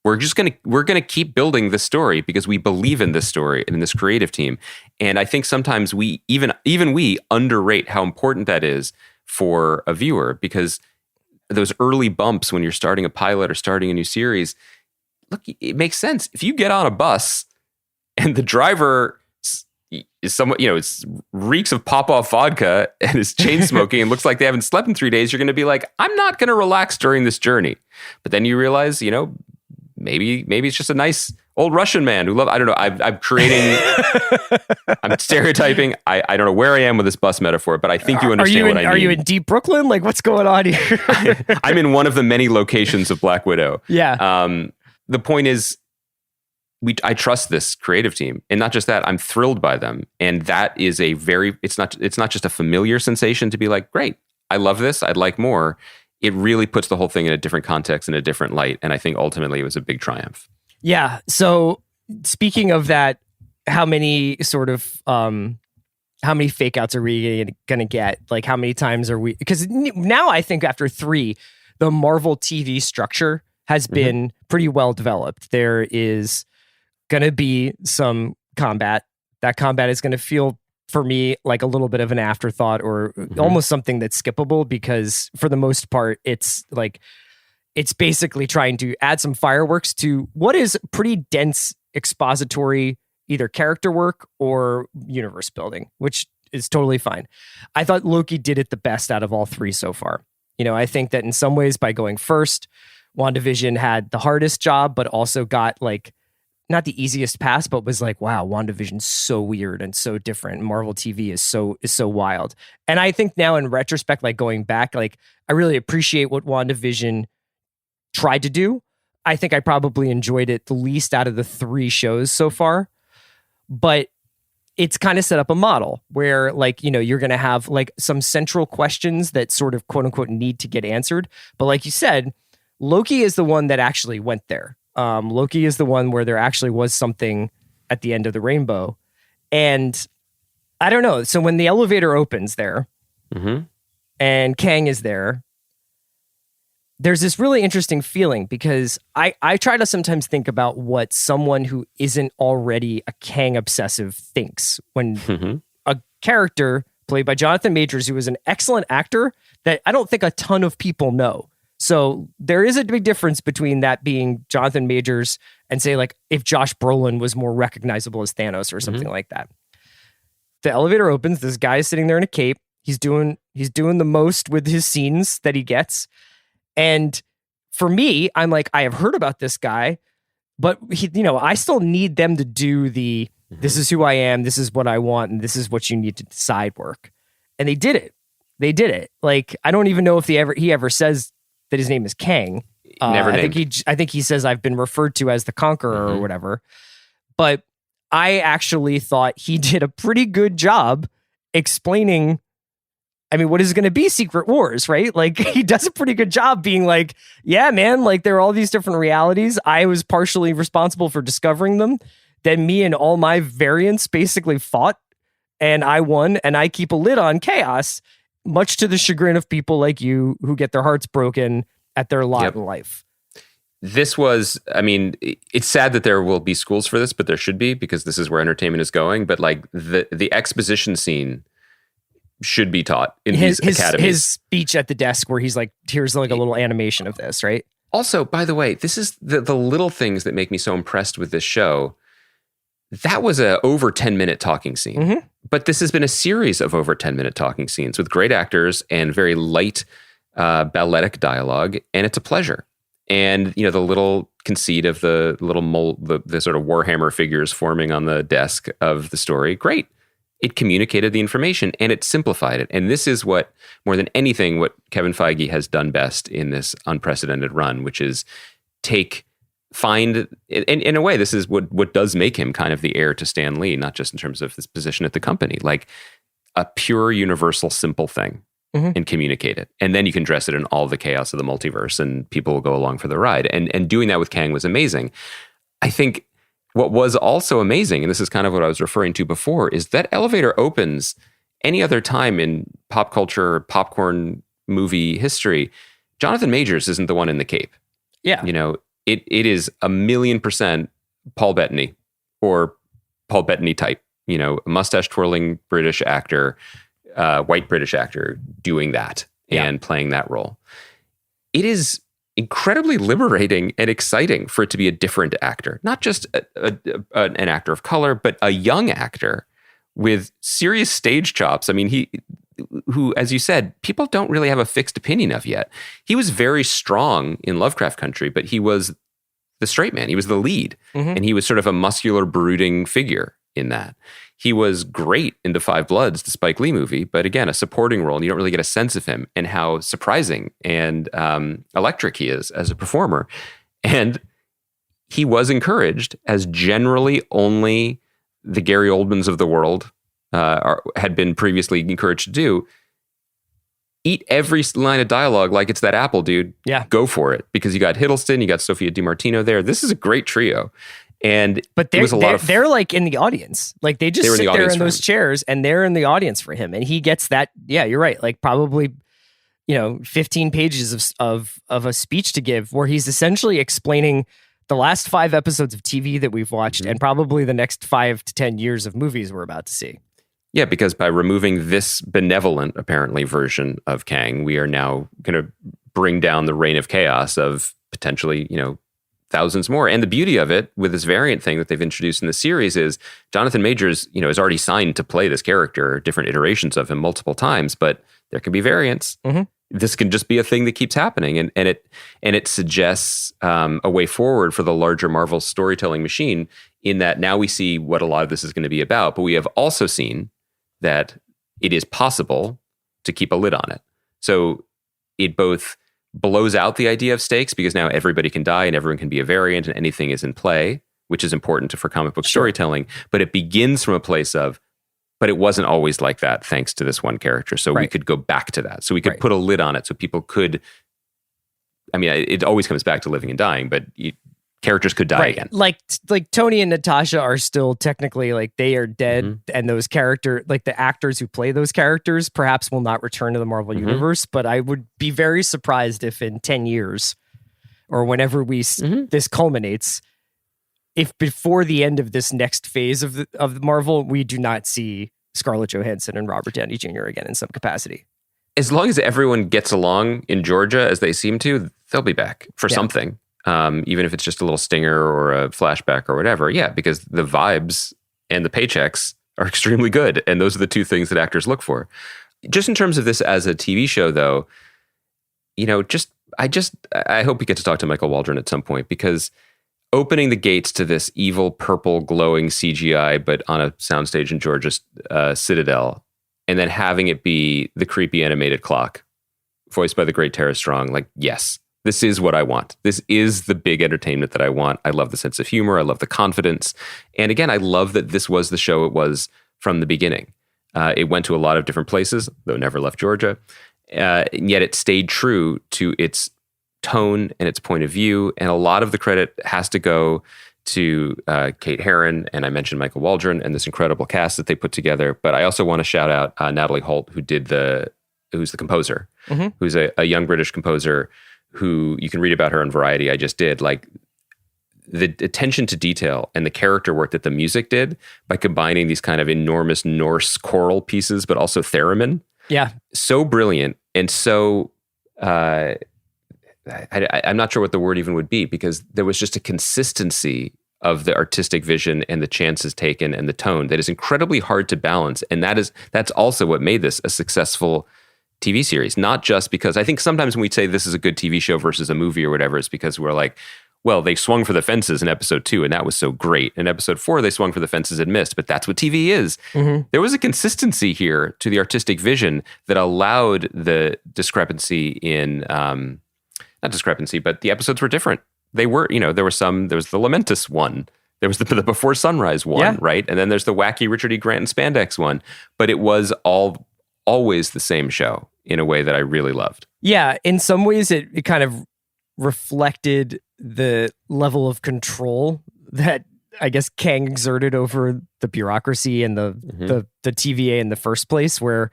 We're going to keep building this story because we believe in this story and in this creative team. And I think sometimes we, even we underrate how important that is for a viewer because those early bumps when you're starting a pilot or starting a new series, look, it makes sense. If you get on a bus and the driver is someone, it reeks of Pop-Off vodka and is chain smoking and looks like they haven't slept in 3 days, you're going to be like, I'm not going to relax during this journey. But then you realize, maybe it's just a nice old Russian man who I don't know. I'm creating, I'm stereotyping. I don't know where I am with this bus metaphor, but I think you understand what I mean. Are you in deep Brooklyn? Like what's going on here? I'm in one of the many locations of Black Widow. Yeah. The point is, I trust this creative team, and not just that, I'm thrilled by them. And that is it's not just a familiar sensation to be like, great, I love this, I'd like more. It really puts the whole thing in a different context, in a different light. And I think ultimately it was a big triumph. Yeah. So speaking of that, how many fake outs are we going to get? Like how many times are we, because now I think after 3, the Marvel TV structure has been pretty well developed. There is going to be some combat. That combat is going to feel, for me, like a little bit of an afterthought or almost something that's skippable, because for the most part, it's basically trying to add some fireworks to what is pretty dense expository, either character work or universe building, which is totally fine. I thought Loki did it the best out of all three so far. I think that in some ways, by going first, WandaVision had the hardest job, but also got like not the easiest pass, but was like, wow, WandaVision's so weird and so different. Marvel TV is so wild. And I think now in retrospect, like going back, like I really appreciate what WandaVision tried to do. I think I probably enjoyed it the least out of the three shows so far, but it's kind of set up a model where like, you're going to have like some central questions that sort of quote unquote need to get answered. But like you said, Loki is the one that actually went there. Loki is the one where there actually was something at the end of the rainbow. And I don't know. So when the elevator opens there and Kang is there's this really interesting feeling, because I try to sometimes think about what someone who isn't already a Kang obsessive thinks when a character played by Jonathan Majors, who is an excellent actor that I don't think a ton of people know. So there is a big difference between that being Jonathan Majors and say like if Josh Brolin was more recognizable as Thanos or something like that. The elevator opens, this guy is sitting there in a cape. He's doing the most with his scenes that he gets. And for me, I'm like, I have heard about this guy, but I still need them to do the, this is who I am, this is what I want, and this is what you need to decide work. And they did it. Like, I don't even know if he ever says that his name is Kang. I think he says I've been referred to as the Conqueror or whatever. But I actually thought he did a pretty good job explaining, what is going to be Secret Wars, right? Like, he does a pretty good job being like, yeah, man, like there are all these different realities. I was partially responsible for discovering them. Then me and all my variants basically fought, and I won, and I keep a lid on chaos, much to the chagrin of people like you who get their hearts broken at their lot in life. This was, it's sad that there will be schools for this, but there should be, because this is where entertainment is going. But like the exposition scene should be taught in these academies. His speech at the desk where he's like, here's like a little animation of this, right? Also, by the way, this is the little things that make me so impressed with this show. That was a over 10-minute talking scene. But this has been a series of over 10-minute talking scenes with great actors and very light balletic dialogue, and it's a pleasure. And the little conceit of the little the sort of Warhammer figures forming on the desk of the story, great. It communicated the information and it simplified it. And this is what, more than anything, what Kevin Feige has done best in this unprecedented run, which is find, in a way, this is what does make him kind of the heir to Stan Lee, not just in terms of his position at the company, like a pure, universal, simple thing and communicate it. And then you can dress it in all the chaos of the multiverse and people will go along for the ride. And doing that with Kang was amazing. I think what was also amazing, and this is kind of what I was referring to before, is that elevator opens any other time in pop culture, popcorn movie history. Jonathan Majors isn't the one in the cape. Yeah. It is 1,000,000% Paul Bettany or Paul Bettany type, a mustache twirling British actor, white British actor doing that and playing that role. It is incredibly liberating and exciting for it to be a different actor, not just an actor of color, but a young actor with serious stage chops. Who, as you said, people don't really have a fixed opinion of yet. He was very strong in Lovecraft Country, but he was the straight man. He was the lead, and he was sort of a muscular, brooding figure in that. He was great in The Five Bloods, the Spike Lee movie, but again, a supporting role, and you don't really get a sense of him and how surprising and electric he is as a performer. And he was encouraged, as generally only the Gary Oldmans of the world had been previously encouraged to do. Eat every line of dialogue like it's that Apple, dude. Yeah. Go for it. Because you got Hiddleston, you got Sophia DiMartino there. This is a great trio. But they're like in the audience. Like they just sit there in those chairs and they're in the audience for him. And he gets that. Yeah, you're right. Like probably, 15 pages of a speech to give where he's essentially explaining the last 5 episodes of TV that we've watched and probably the next 5 to 10 years of movies we're about to see. Yeah, because by removing this benevolent, apparently, version of Kang, we are now going to bring down the reign of chaos of potentially, thousands more. And the beauty of it with this variant thing that they've introduced in the series is Jonathan Majors, is already signed to play this character, different iterations of him multiple times, but there can be variants. This can just be a thing that keeps happening. And it suggests a way forward for the larger Marvel storytelling machine in that now we see what a lot of this is going to be about, but we have also seen that it is possible to keep a lid on it. So it both blows out the idea of stakes because now everybody can die and everyone can be a variant and anything is in play, which is important for comic book storytelling. But it begins from a place of, but it wasn't always like that thanks to this one character. So we could go back to that. So we could put a lid on it so people could, it always comes back to living and dying, but characters could die again. Like Tony and Natasha are still technically they are dead, and those the actors who play those characters perhaps will not return to the Marvel universe. But I would be very surprised if in 10 years or whenever this culminates, if before the end of this next phase of Marvel, we do not see Scarlett Johansson and Robert Downey Jr. again in some capacity. As long as everyone gets along in Georgia as they seem to, they'll be back for something. Even if it's just a little stinger or a flashback or whatever. Yeah, because the vibes and the paychecks are extremely good. And those are the two things that actors look for. Just in terms of this as a TV show, though, I hope we get to talk to Michael Waldron at some point, because opening the gates to this evil, purple, glowing CGI, but on a soundstage in Georgia's Citadel, and then having it be the creepy animated clock voiced by the great Tara Strong, yes. This is what I want. This is the big entertainment that I want. I love the sense of humor. I love the confidence. And again, I love that this was the show it was from the beginning. It went to a lot of different places, though never left Georgia. And yet it stayed true to its tone and its point of view. And a lot of the credit has to go to Kate Herron, and I mentioned Michael Waldron and this incredible cast that they put together. But I also want to shout out Natalie Holt, who's the composer, who's a young British composer who you can read about her in Variety. I just did. The attention to detail and the character work that the music did by combining these kind of enormous Norse choral pieces, but also theremin. Yeah. So brilliant. And so I'm not sure what the word even would be, because there was just a consistency of the artistic vision and the chances taken and the tone that is incredibly hard to balance. And that's also what made this a successful TV series, not just because I think sometimes when we say this is a good TV show versus a movie or whatever, it's because we're like, well, they swung for the fences in episode 2 and that was so great. In episode 4, they swung for the fences and missed, but that's what TV is. There was a consistency here to the artistic vision that allowed the discrepancy in, not discrepancy, but the episodes were different. They were, there was the Lamentus one. There was the Before Sunrise one, right? And then there's the wacky Richard E. Grant and Spandex one, but it was always the same show in a way that I really loved. Yeah, in some ways it kind of reflected the level of control that I guess Kang exerted over the bureaucracy and the TVA in the first place, where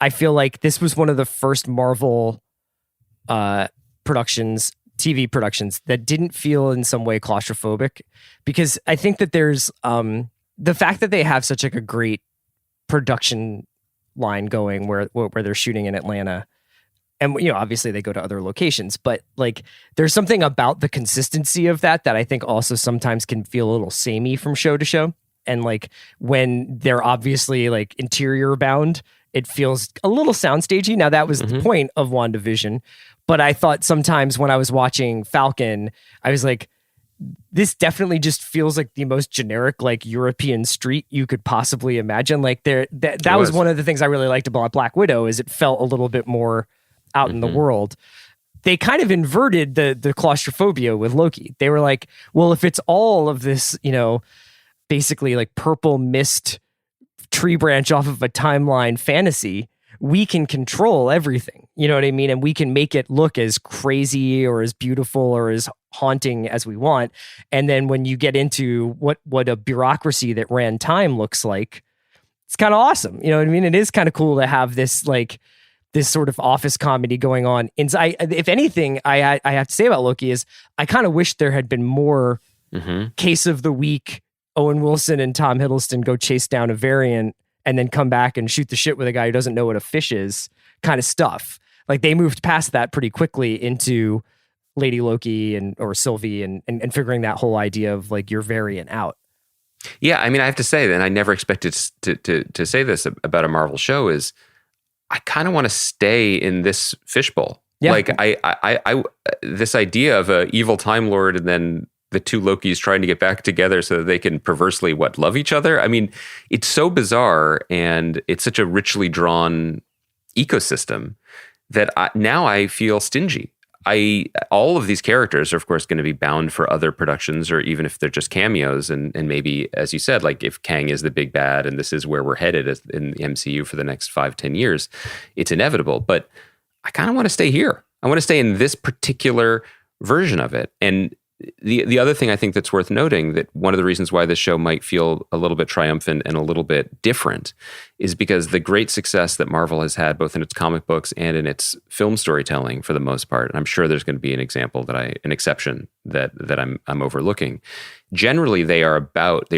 I feel like this was one of the first Marvel TV productions that didn't feel in some way claustrophobic, because I think that there's the fact that they have such a great production line going where they're shooting in Atlanta, and obviously they go to other locations, but there's something about the consistency of that I think also sometimes can feel a little samey from show to show. And when they're obviously interior bound, it feels a little soundstagey. Now that was the point of WandaVision, but I thought sometimes when I was watching Falcon, I was like, this definitely just feels like the most generic European street you could possibly imagine. That was one of the things I really liked about Black Widow, is it felt a little bit more out in the world. They kind of inverted the claustrophobia with Loki. They were like, well, if it's all of this, basically purple mist tree branch off of a timeline fantasy, we can control everything. You know what I mean? And we can make it look as crazy or as beautiful or as haunting as we want. And then when you get into what a bureaucracy that ran time looks like, it's kind of awesome. You know what I mean? It is kind of cool to have this this sort of office comedy going on inside. If anything, I have to say about Loki is I kind of wish there had been more case of the week. Owen Wilson and Tom Hiddleston go chase down a variant and then come back and shoot the shit with a guy who doesn't know what a fish is kind of stuff. Like they moved past that pretty quickly into Lady Loki or Sylvie and figuring that whole idea of like your variant out. Yeah, I mean, I have to say that, and I never expected to say this about a Marvel show, is I kind of want to stay in this fishbowl. Yeah. Like I this idea of a evil Time Lord and then the two Lokis trying to get back together so that they can perversely love each other. I mean, it's so bizarre and it's such a richly drawn ecosystem that now I feel stingy. All of these characters are, of course, going to be bound for other productions, or even if they're just cameos. And maybe, as you said, like if Kang is the big bad and this is where we're headed in the MCU for the next 5-10 years, it's inevitable. But I kind of want to stay here. I want to stay in this particular version of it. And the other thing I think that's worth noting, that one of the reasons why this show might feel a little bit triumphant and a little bit different is because the great success that Marvel has had both in its comic books and in its film storytelling for the most part, and I'm sure there's going to be an exception that I'm overlooking. Generally, they are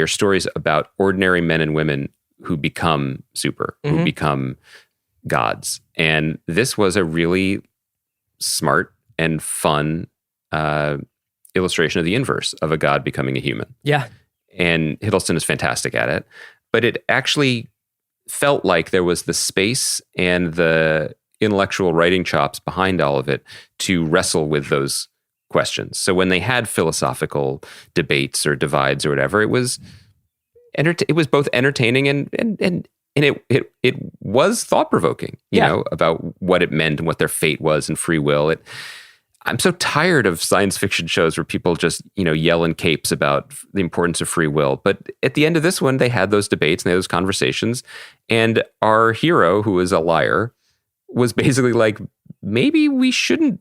stories about ordinary men and women who become super, who become gods. And this was a really smart and fun illustration of the inverse of a god becoming a human. Yeah. And Hiddleston is fantastic at it. But it actually felt like there was the space and the intellectual writing chops behind all of it to wrestle with those questions. So when they had philosophical debates or divides or whatever, it was both entertaining and it was thought-provoking, you know, about what it meant and what their fate was and free will. I'm so tired of science fiction shows where people just, yell in capes about the importance of free will. But at the end of this one, they had those debates and they had those conversations. And our hero, who is a liar, was basically like, maybe we shouldn't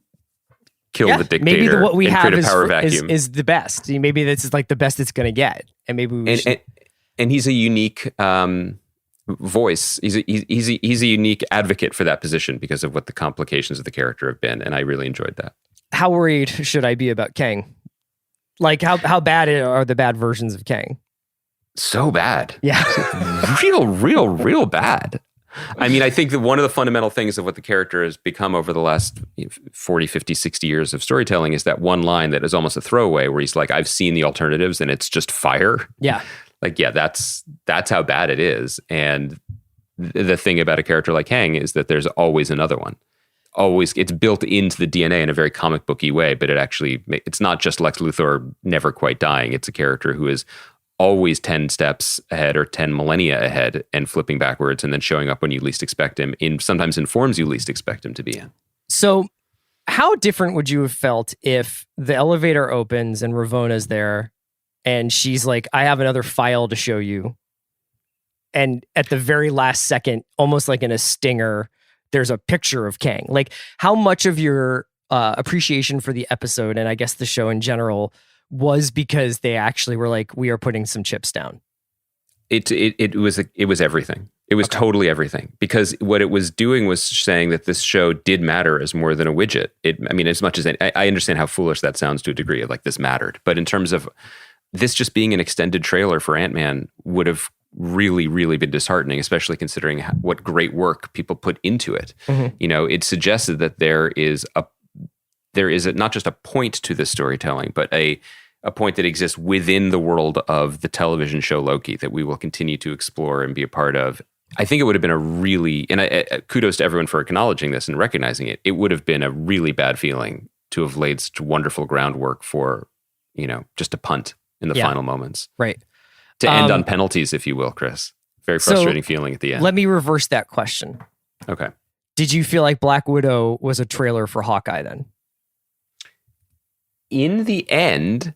kill the dictator. Maybe what we have is the best. Maybe this is like the best it's going to get. And maybe we should. And he's a unique voice. He's a unique advocate for that position because of what the complications of the character have been. And I really enjoyed that. How worried should I be about Kang? Like how bad are the bad versions of Kang? So bad. Yeah. real bad. I mean, I think that one of the fundamental things of what the character has become over the last 40, 50, 60 years of storytelling is that one line that is almost a throwaway where he's like, I've seen the alternatives and it's just fire. Yeah. Like, yeah, that's how bad it is. And the thing about a character like Kang is that there's always another one. Always, it's built into the DNA in a very comic booky way, but it's not just Lex Luthor never quite dying. It's a character who is always 10 steps ahead or 10 millennia ahead and flipping backwards and then showing up when you least expect him sometimes in forms you least expect him to be in. So how different would you have felt if the elevator opens and Ravona's there and she's like, I have another file to show you. And at the very last second, almost like in a stinger, there's a picture of Kang. Like, how much of your appreciation for the episode, and I guess the show in general, was because they actually were like, we are putting some chips down? It was everything. It was totally everything. Because what it was doing was saying that this show did matter as more than a widget. As much as I understand how foolish that sounds to a degree, of like this mattered. But in terms of this just being an extended trailer for Ant-Man would have really, really been disheartening, especially considering what great work people put into it. Mm-hmm. It suggested that there is not just a point to this storytelling, but a point that exists within the world of the television show Loki that we will continue to explore and be a part of. I think it would have been kudos to everyone for acknowledging this and recognizing it. It would have been a really bad feeling to have laid such wonderful groundwork for, just a punt in the final moments. Right. To end on penalties, if you will, Chris. Very frustrating feeling at the end. Let me reverse that question. Okay. Did you feel like Black Widow was a trailer for Hawkeye then? In the end,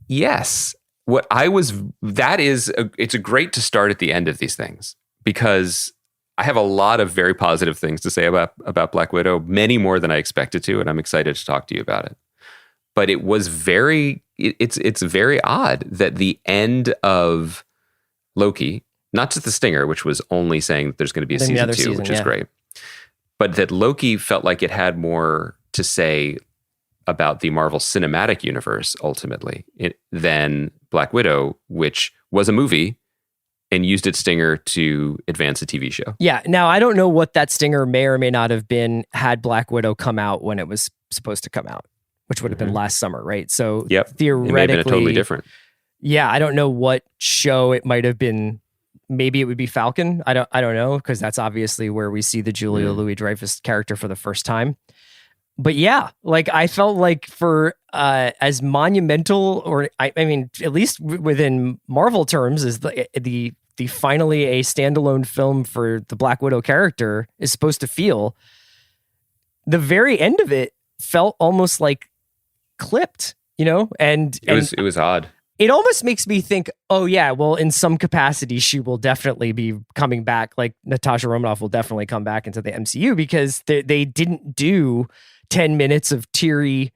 yes. It's great to start at the end of these things because I have a lot of very positive things to say about Black Widow, many more than I expected to, and I'm excited to talk to you about it. But it was it's very odd that the end of Loki, not just the stinger, which was only saying that there's going to be a season 2, which is great, but that Loki felt like it had more to say about the Marvel Cinematic Universe ultimately than Black Widow, which was a movie and used its stinger to advance a TV show. Yeah. Now, I don't know what that stinger may or may not have been had Black Widow come out when it was supposed to come out, which would have been last summer, right? So theoretically, it may have been totally different. Yeah, I don't know what show it might have been. Maybe it would be Falcon. I don't know, because that's obviously where we see the Julia Louis-Dreyfus character for the first time. But yeah, like I felt like for as monumental, or I mean, at least within Marvel terms, is the finally a standalone film for the Black Widow character is supposed to feel. The very end of it felt almost like clipped, and it was odd. It almost makes me think, oh yeah, well, in some capacity, she will definitely be coming back. Like Natasha Romanoff will definitely come back into the MCU, because they didn't do 10 minutes of teary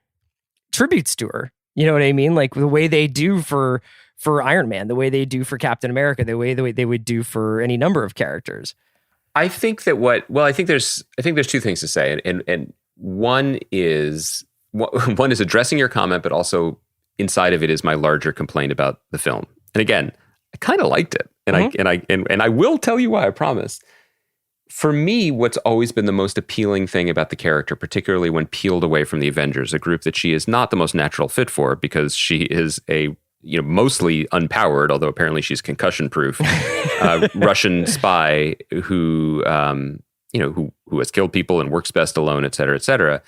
tributes to her. You know what I mean? Like the way they do for Iron Man, the way they do for Captain America, the way they would do for any number of characters. I think that I think there's two things to say, and one is addressing your comment, but also inside of it is my larger complaint about the film. And again, I kind of liked it, and I will tell you why, I promise. For me, what's always been the most appealing thing about the character, particularly when peeled away from the Avengers, a group that she is not the most natural fit for, because she is a mostly unpowered, although apparently she's concussion-proof, Russian spy who has killed people and works best alone, et cetera, et cetera.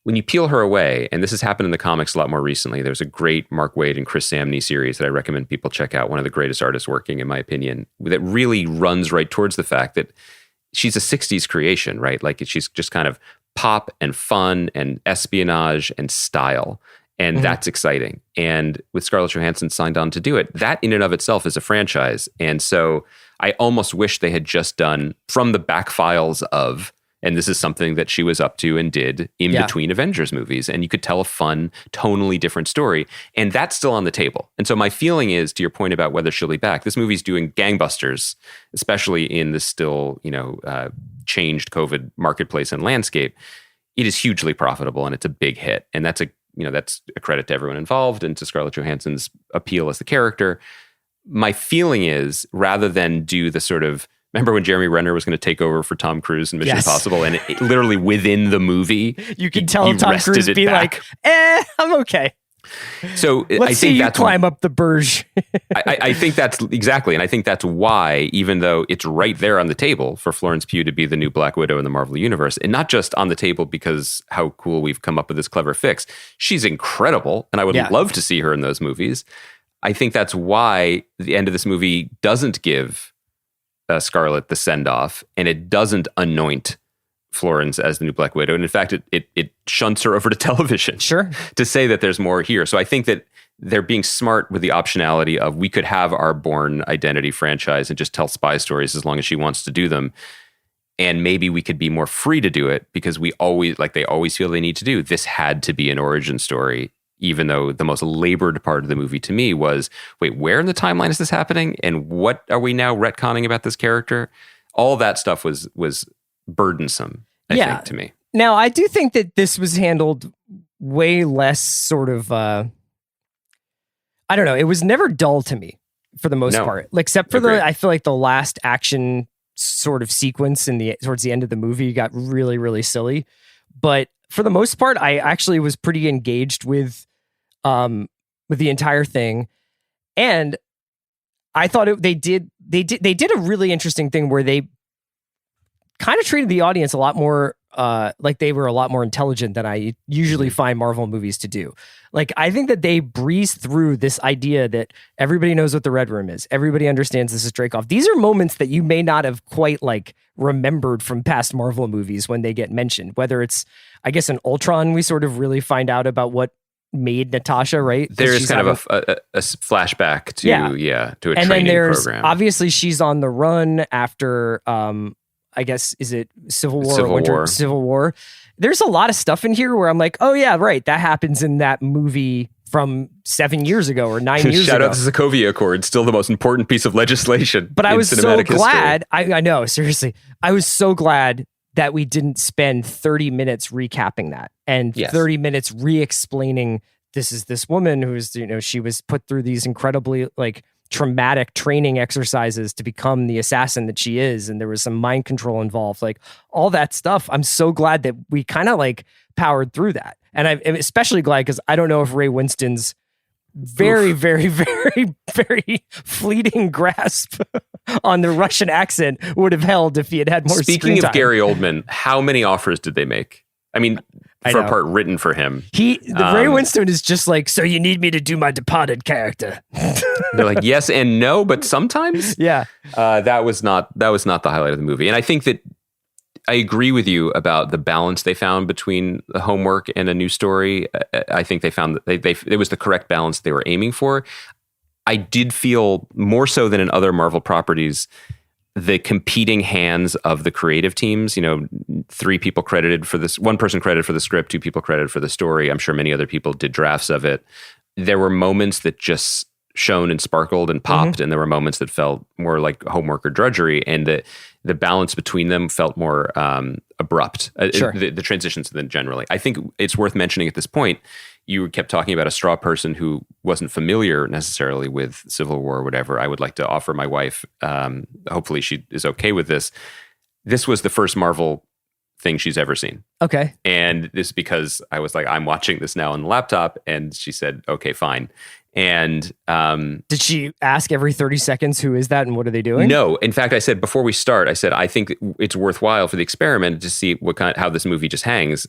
When you peel her away, and this has happened in the comics a lot more recently, there's a great Mark Waid and Chris Samney series that I recommend people check out, one of the greatest artists working, in my opinion, that really runs right towards the fact that she's a 60s creation, right? Like she's just kind of pop and fun and espionage and style. And that's exciting. And with Scarlett Johansson signed on to do it, that in and of itself is a franchise. And so I almost wish they had just done from the back files of, and this is something that she was up to and did in between Avengers movies. And you could tell a fun, tonally different story. And that's still on the table. And so my feeling is, to your point about whether she'll be back, this movie's doing gangbusters, especially in the still, changed COVID marketplace and landscape. It is hugely profitable and it's a big hit. And that's a credit to everyone involved and to Scarlett Johansson's appeal as the character. My feeling is, rather than do the sort of, remember when Jeremy Renner was going to take over for Tom Cruise in Mission Impossible, and it literally within the movie, you can tell Tom Cruise be like, I'm okay. So let's see you climb up the Burj. I think that's exactly, and I think that's why, even though it's right there on the table for Florence Pugh to be the new Black Widow in the Marvel Universe, and not just on the table because how cool we've come up with this clever fix. She's incredible, and I would love to see her in those movies. I think that's why the end of this movie doesn't give Scarlett the send-off, and it doesn't anoint Florence as the new Black Widow. And in fact, it shunts her over to television to say that there's more here. So I think that they're being smart with the optionality of, we could have our Bourne Identity franchise and just tell spy stories as long as she wants to do them. And maybe we could be more free to do it, because they always feel they need to do. This had to be an origin story, even though the most labored part of the movie to me was, wait, where in the timeline is this happening? And what are we now retconning about this character? All that stuff was burdensome, I think, to me. Now, I do think that this was handled way less sort of, I don't know, it was never dull to me for the most part, except for I feel like the last action sort of sequence towards the end of the movie got really, really silly. But for the most part, I actually was pretty engaged with the entire thing. And I thought they did a really interesting thing where they kind of treated the audience a lot more like they were a lot more intelligent than I usually find Marvel movies to do. Like, I think that they breezed through this idea that everybody knows what the Red Room is. Everybody understands this is Dreykov. These are moments that you may not have quite remembered from past Marvel movies when they get mentioned. Whether it's, I guess, in Ultron, we sort of really find out about what made Natasha, right? There's kind of a flashback to a training and then there's, program. Obviously, she's on the run after I guess, is it Civil War? Civil War. There's a lot of stuff in here where I'm like, oh yeah, right. That happens in that movie from 7 years ago or 9 years ago. Shout out to the Sokovia Accord, still the most important piece of legislation. But I was so glad. I know, seriously. I was so glad that we didn't spend 30 minutes recapping that and Yes. 30 minutes re-explaining this is this woman who's, she was put through these incredibly like traumatic training exercises to become the assassin that she is. And there was some mind control involved, like all that stuff. I'm so glad that we kind of like powered through that. And I'm especially glad because I don't know if Ray Winston's very, very, very, very fleeting grasp on the Russian accent would have held if he had had more Speaking screen of time. Gary Oldman, how many offers did they make? I mean, for a part written for him. Ray Winston is just like, so you need me to do my Departed character. They're like, yes and no, but sometimes. Yeah. That was not the highlight of the movie. And I think that I agree with you about the balance they found between the homework and a new story. I think they found that it was the correct balance they were aiming for. I did feel more so than in other Marvel properties, the competing hands of the creative teams, 3 people credited for this, 1 person credited for the script, 2 people credited for the story. I'm sure many other people did drafts of it. There were moments that just shone and sparkled and popped, and there were moments that felt more like homework or drudgery, and the balance between them felt more abrupt. Sure. The transitions then generally. I think it's worth mentioning at this point, you kept talking about a straw person who wasn't familiar necessarily with Civil War or whatever. I would like to offer my wife, hopefully she is okay with this. This was the first Marvel thing she's ever seen. Okay. And this because I was like, I'm watching this now on the laptop. And she said, okay, fine. And did she ask every 30 seconds, who is that and what are they doing? No. In fact, I said, before we start, I think it's worthwhile for the experiment to see how this movie just hangs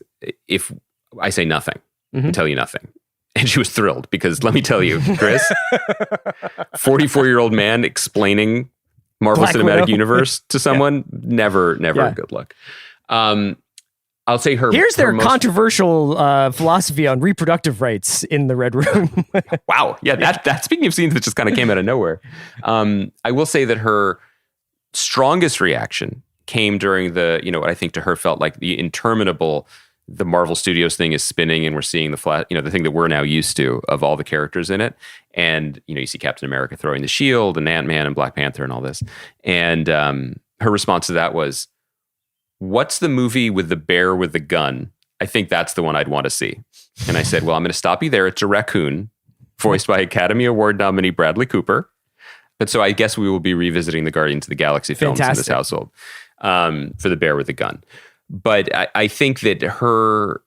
if I say nothing and tell you nothing. And she was thrilled because let me tell you, Chris, 44-year-old man explaining Marvel Black Cinematic Widow. Universe to someone, never a good look. I'll say Here's their most controversial philosophy on reproductive rights in the Red Room. Wow. Yeah, that speaking of scenes that just kind of came out of nowhere. I will say that her strongest reaction came during what I think to her felt like the interminable, the Marvel Studios thing is spinning and we're seeing the the thing that we're now used to of all the characters in it. And, you see Captain America throwing the shield and Ant-Man and Black Panther and all this. And her response to that was, what's the movie with the bear with the gun? I think that's the one I'd want to see. And I said, well, I'm going to stop you there. It's a raccoon voiced by Academy Award nominee Bradley Cooper. But so I guess we will be revisiting the Guardians of the Galaxy films in this household for the bear with the gun. But I think that her,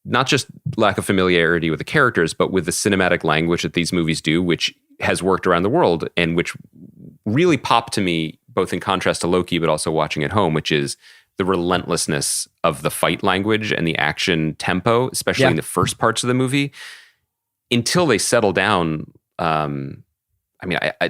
not just lack of familiarity with the characters, but with the cinematic language that these movies do, which has worked around the world and which really popped to me, both in contrast to Loki, but also watching at home, which is the relentlessness of the fight language and the action tempo, especially in the first parts of the movie, until they settle down.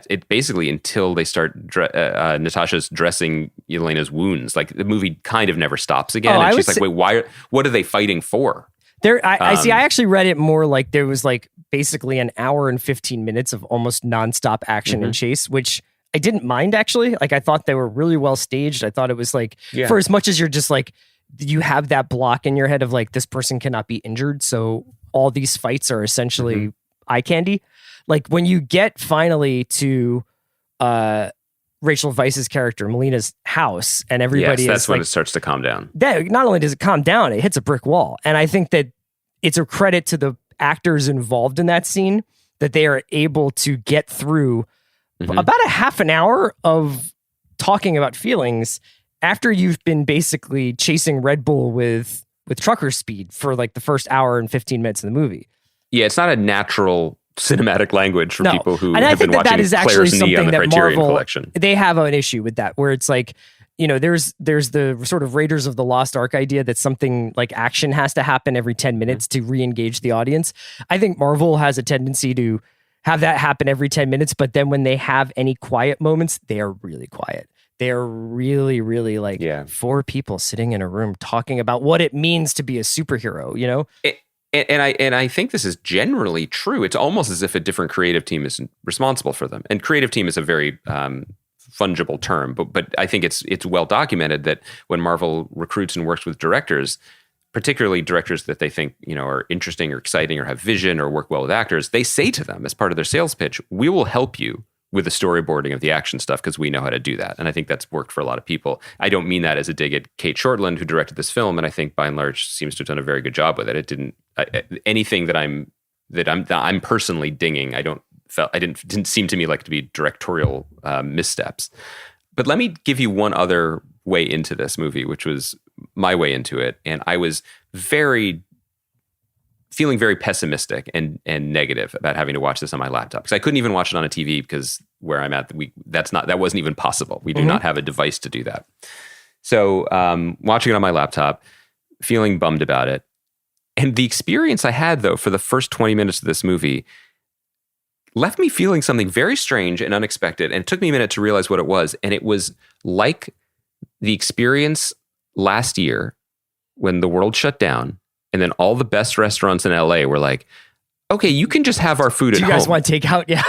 It basically until they start Natasha's dressing Yelena's wounds, like the movie kind of never stops again. And she's like, wait, what are they fighting for? I see. I actually read it more like there was like basically an hour and 15 minutes of almost nonstop action and chase, which I didn't mind actually. Like I thought they were really well staged. I thought it was like, for as much as you're just like, you have that block in your head of like, this person cannot be injured. So all these fights are essentially eye candy. Like when you get finally to Rachel Weisz's character, Melina's house, and everybody that's is when like, it starts to calm down. Not only does it calm down, it hits a brick wall. And I think that it's a credit to the actors involved in that scene that they are able to get through about a half an hour of talking about feelings after you've been basically chasing Red Bull with trucker speed for like the first hour and 15 minutes of the movie. Yeah, it's not a natural cinematic language for people who and have been watching that is actually Claire's Knee on the that Criterion Marvel, Collection. They have an issue with that, where it's like, there's the sort of Raiders of the Lost Ark idea that something like action has to happen every 10 minutes to re-engage the audience. I think Marvel has a tendency to have that happen every 10 minutes, but then when they have any quiet moments, they are really quiet. They're really, really like 4 people sitting in a room talking about what it means to be a superhero, And I think this is generally true. It's almost as if a different creative team is responsible for them. And creative team is a very fungible term, but I think it's well documented that when Marvel recruits and works with directors, particularly directors that they think are interesting or exciting or have vision or work well with actors, they say to them as part of their sales pitch, "We will help you with the storyboarding of the action stuff because we know how to do that. And I think that's worked for a lot of people. I don't mean that as a dig at Kate Shortland, who directed this film, and I think by and large seems to have done a very good job with it. It didn't anything that I'm personally dinging. Didn't seem to me like to be directorial missteps. But let me give you one other way into this movie, which was my way into it, and I was feeling very pessimistic and negative about having to watch this on my laptop, because I couldn't even watch it on a TV because where I'm at, that wasn't even possible. We do not have a device to do that. So watching it on my laptop, feeling bummed about it. And the experience I had, though, for the first 20 minutes of this movie left me feeling something very strange and unexpected. And it took me a minute to realize what it was. And it was like the experience last year when the world shut down. And then all the best restaurants in LA were like, okay, you can just have our food at home. Do you guys want takeout? Yeah.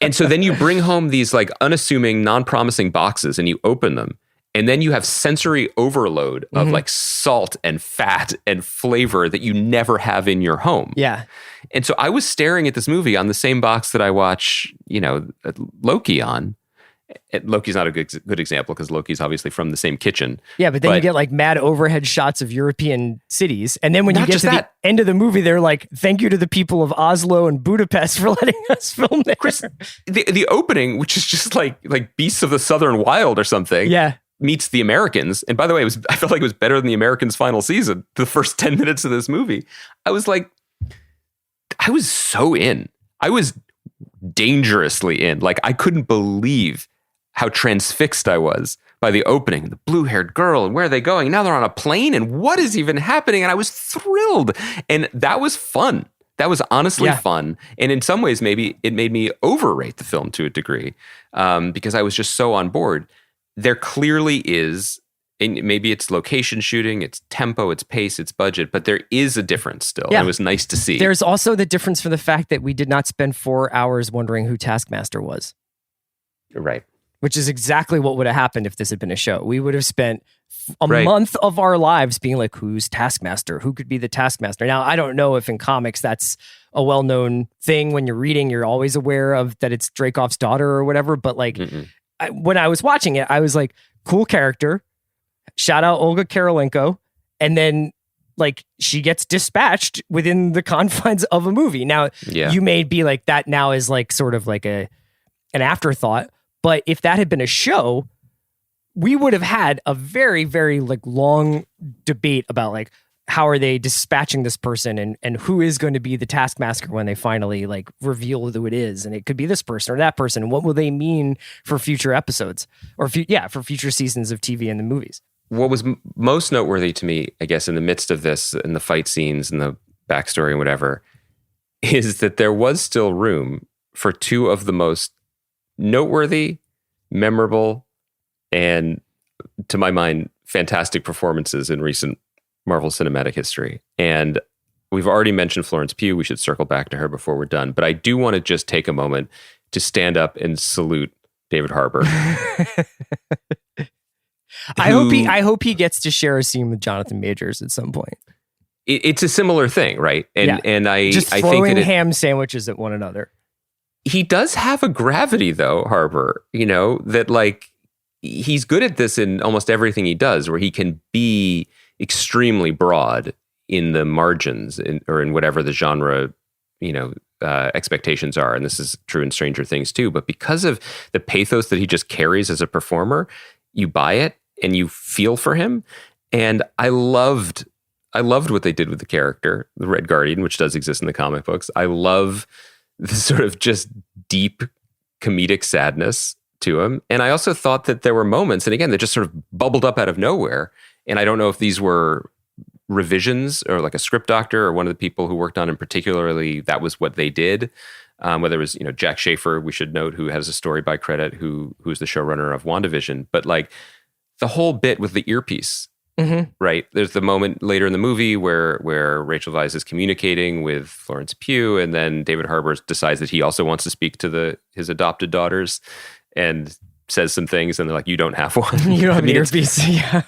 And so then you bring home these like unassuming, non-promising boxes and you open them. And then you have sensory overload of like salt and fat and flavor that you never have in your home. Yeah. And so I was staring at this movie on the same box that I watch, Loki on. Loki's not a good example because Loki's obviously from the same kitchen. Yeah, but then you get like mad overhead shots of European cities. And then when you get to the end of the movie, they're like, thank you to the people of Oslo and Budapest for letting us film there. Chris, the opening, which is just like Beasts of the Southern Wild or something. Yeah. Meets The Americans. And by the way, I felt like it was better than The Americans' final season. The first 10 minutes of this movie, I was so in. I was dangerously in. Like, I couldn't believe how transfixed I was by the opening. The blue-haired girl, and where are they going? Now they're on a plane, and what is even happening? And I was thrilled. And that was fun. That was honestly fun. And in some ways, maybe it made me overrate the film to a degree because I was just so on board. There clearly is, and maybe it's location shooting, it's tempo, it's pace, it's budget, but there is a difference still. Yeah. It was nice to see. There's also the difference for the fact that we did not spend 4 hours wondering who Taskmaster was. Right. Which is exactly what would have happened if this had been a show. We would have spent a month of our lives being like, who's Taskmaster? Who could be the Taskmaster? Now, I don't know if in comics that's a well-known thing. When you're reading, you're always aware of that it's Dreykov's daughter or whatever. But like, when I was watching it, I was like, cool character. Shout out Olga Kurylenko. And then like she gets dispatched within the confines of a movie. Now, you may be like, that now is like sort of like an afterthought. But if that had been a show, we would have had a very, very like long debate about like how are they dispatching this person and who is going to be the Taskmaster when they finally like reveal who it is. And it could be this person or that person. And what will they mean for future episodes or for future seasons of TV and the movies? What was most noteworthy to me, I guess, in the midst of this, in the fight scenes and the backstory and whatever, is that there was still room for two of the most noteworthy, memorable, and to my mind, fantastic performances in recent Marvel Cinematic history. And we've already mentioned Florence Pugh. We should circle back to her before we're done. But I do want to just take a moment to stand up and salute David Harbour. I hope he gets to share a scene with Jonathan Majors at some point. It's a similar thing, right? And I just throwing ham sandwiches at one another. He does have a gravity, though, Harbour, that like he's good at this in almost everything he does, where he can be extremely broad in the margins or in whatever the genre, expectations are. And this is true in Stranger Things, too. But because of the pathos that he just carries as a performer, you buy it and you feel for him. And I loved what they did with the character, the Red Guardian, which does exist in the comic books. I love the sort of just deep comedic sadness to him. And I also thought that there were moments, and again, that just sort of bubbled up out of nowhere. And I don't know if these were revisions or like a script doctor or one of the people who worked on it particularly, that was what they did. Whether it was, Jack Schaefer, we should note, who has a story by credit, who's the showrunner of WandaVision. But like the whole bit with the earpiece, right? There's the moment later in the movie where Rachel Weisz is communicating with Florence Pugh, and then David Harbour decides that he also wants to speak to his adopted daughters and says some things, and they're like, you don't have one. You don't have an earpiece. Yeah.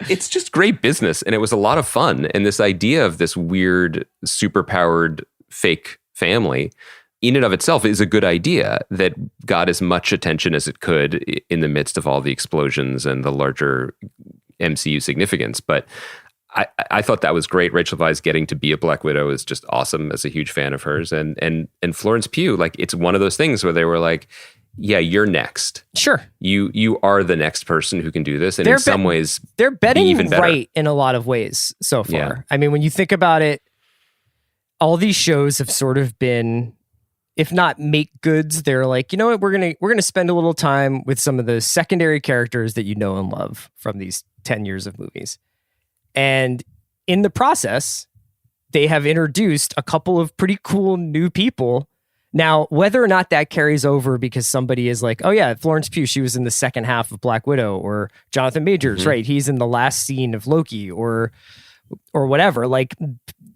It's just great business, and it was a lot of fun. And this idea of this weird, superpowered fake family in and of itself is a good idea that got as much attention as it could in the midst of all the explosions and the larger MCU significance. But I thought that was great. Rachel Weisz getting to be a Black Widow is just awesome, as a huge fan of hers. And Florence Pugh, like, it's one of those things where they were like, yeah, you're next. Sure. You are the next person who can do this. And in some ways, they're betting even better. Right in a lot of ways so far. Yeah. I mean, when you think about it, all these shows have sort of been, if not make goods, they're like, you know what, we're gonna spend a little time with some of the secondary characters that you know and love from these 10 years of movies. And in the process, they have introduced a couple of pretty cool new people. Now, whether or not that carries over because somebody is like, oh yeah, Florence Pugh, she was in the second half of Black Widow, or Jonathan Majors, right? He's in the last scene of Loki, or whatever. Like,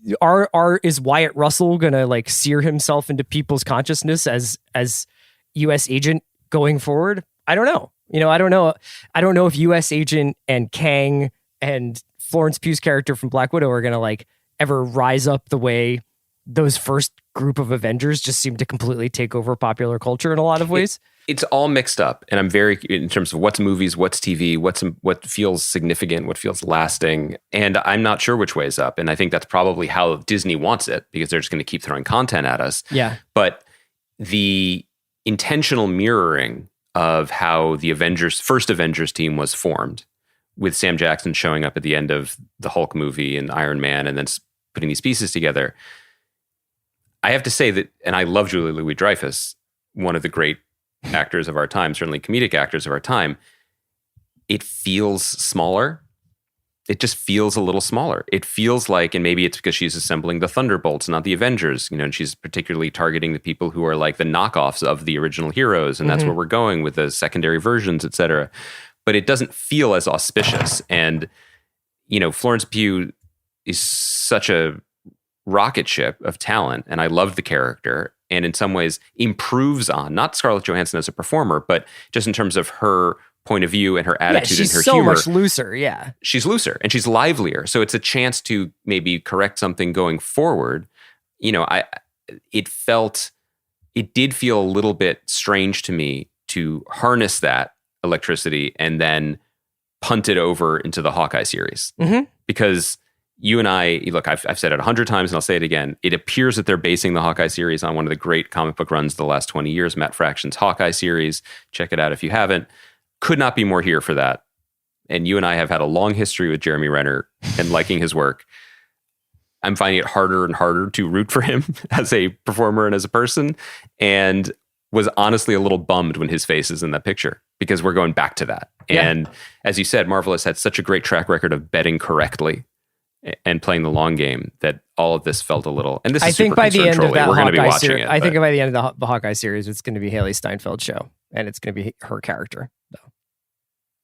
is Wyatt Russell gonna like sear himself into people's consciousness as U.S. agent going forward? I don't know. I don't know. I don't know if U.S. agent and Kang and Florence Pugh's character from Black Widow are gonna like ever rise up the way those first group of Avengers just seem to completely take over popular culture in a lot of ways. It's all mixed up, and I'm very, in terms of what's movies, what's TV, what feels significant, what feels lasting, and I'm not sure which way is up. And I think that's probably how Disney wants it, because they're just going to keep throwing content at us. Yeah. But the intentional mirroring of how the first Avengers team was formed, with Sam Jackson showing up at the end of the Hulk movie and Iron Man, and then putting these pieces together. I have to say that, and I love Julia Louis-Dreyfus, one of the great actors of our time, certainly comedic actors of our time. It feels smaller. It just feels a little smaller. It feels like, and maybe it's because she's assembling the Thunderbolts, not the Avengers, and she's particularly targeting the people who are like the knockoffs of the original heroes, and that's where we're going with the secondary versions, et cetera. But it doesn't feel as auspicious. And, Florence Pugh is such a rocket ship of talent, and I love the character, and in some ways improves on, not Scarlett Johansson as a performer, but just in terms of her point of view and her attitude and her humor. She's so much looser, yeah. She's looser and she's livelier. So it's a chance to maybe correct something going forward. It did feel a little bit strange to me to harness that electricity and then punt it over into the Hawkeye series. Because you and I, look, I've said it 100 times and I'll say it again. It appears that they're basing the Hawkeye series on one of the great comic book runs of the last 20 years, Matt Fraction's Hawkeye series. Check it out if you haven't. Could not be more here for that. And you and I have had a long history with Jeremy Renner and liking his work. I'm finding it harder and harder to root for him as a performer and as a person, and was honestly a little bummed when his face is in that picture, because we're going back to that. Yeah. And as you said, Marvel has had such a great track record of betting correctly and playing the long game that all of this felt a little, and this is, I think, by the end of that Hawkeye series, I think by the end of the Hawkeye series, it's going to be Haley Steinfeld's show, and it's going to be her character, though.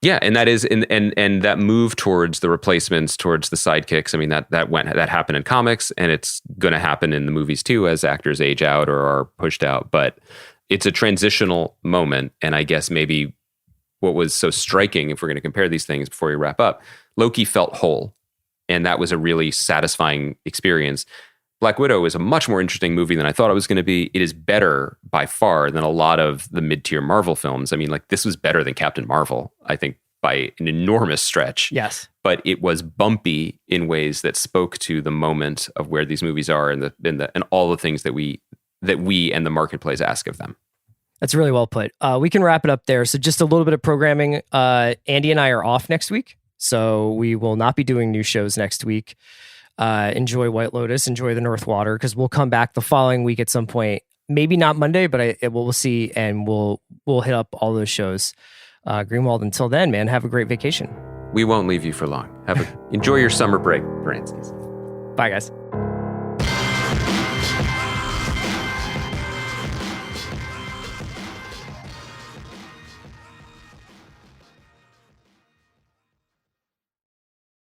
Yeah, and that is, and that move towards the replacements, towards the sidekicks. I mean, that happened in comics, and it's going to happen in the movies too, as actors age out or are pushed out. But it's a transitional moment, and I guess maybe what was so striking, if we're going to compare these things before we wrap up, Loki felt whole. And that was a really satisfying experience. Black Widow is a much more interesting movie than I thought it was going to be. It is better by far than a lot of the mid-tier Marvel films. I mean, like, this was better than Captain Marvel, I think, by an enormous stretch. Yes. But it was bumpy in ways that spoke to the moment of where these movies are and all the things that we and the marketplace ask of them. That's really well put. We can wrap it up there. So just a little bit of programming. Andy and I are off next week, so we will not be doing new shows next week. Enjoy White Lotus, enjoy the North Water, because we'll come back the following week at some point. Maybe not Monday, but we'll see, and we'll hit up all those shows. Greenwald, until then, man, have a great vacation. We won't leave you for long. Enjoy your summer break, Francis. Bye, guys.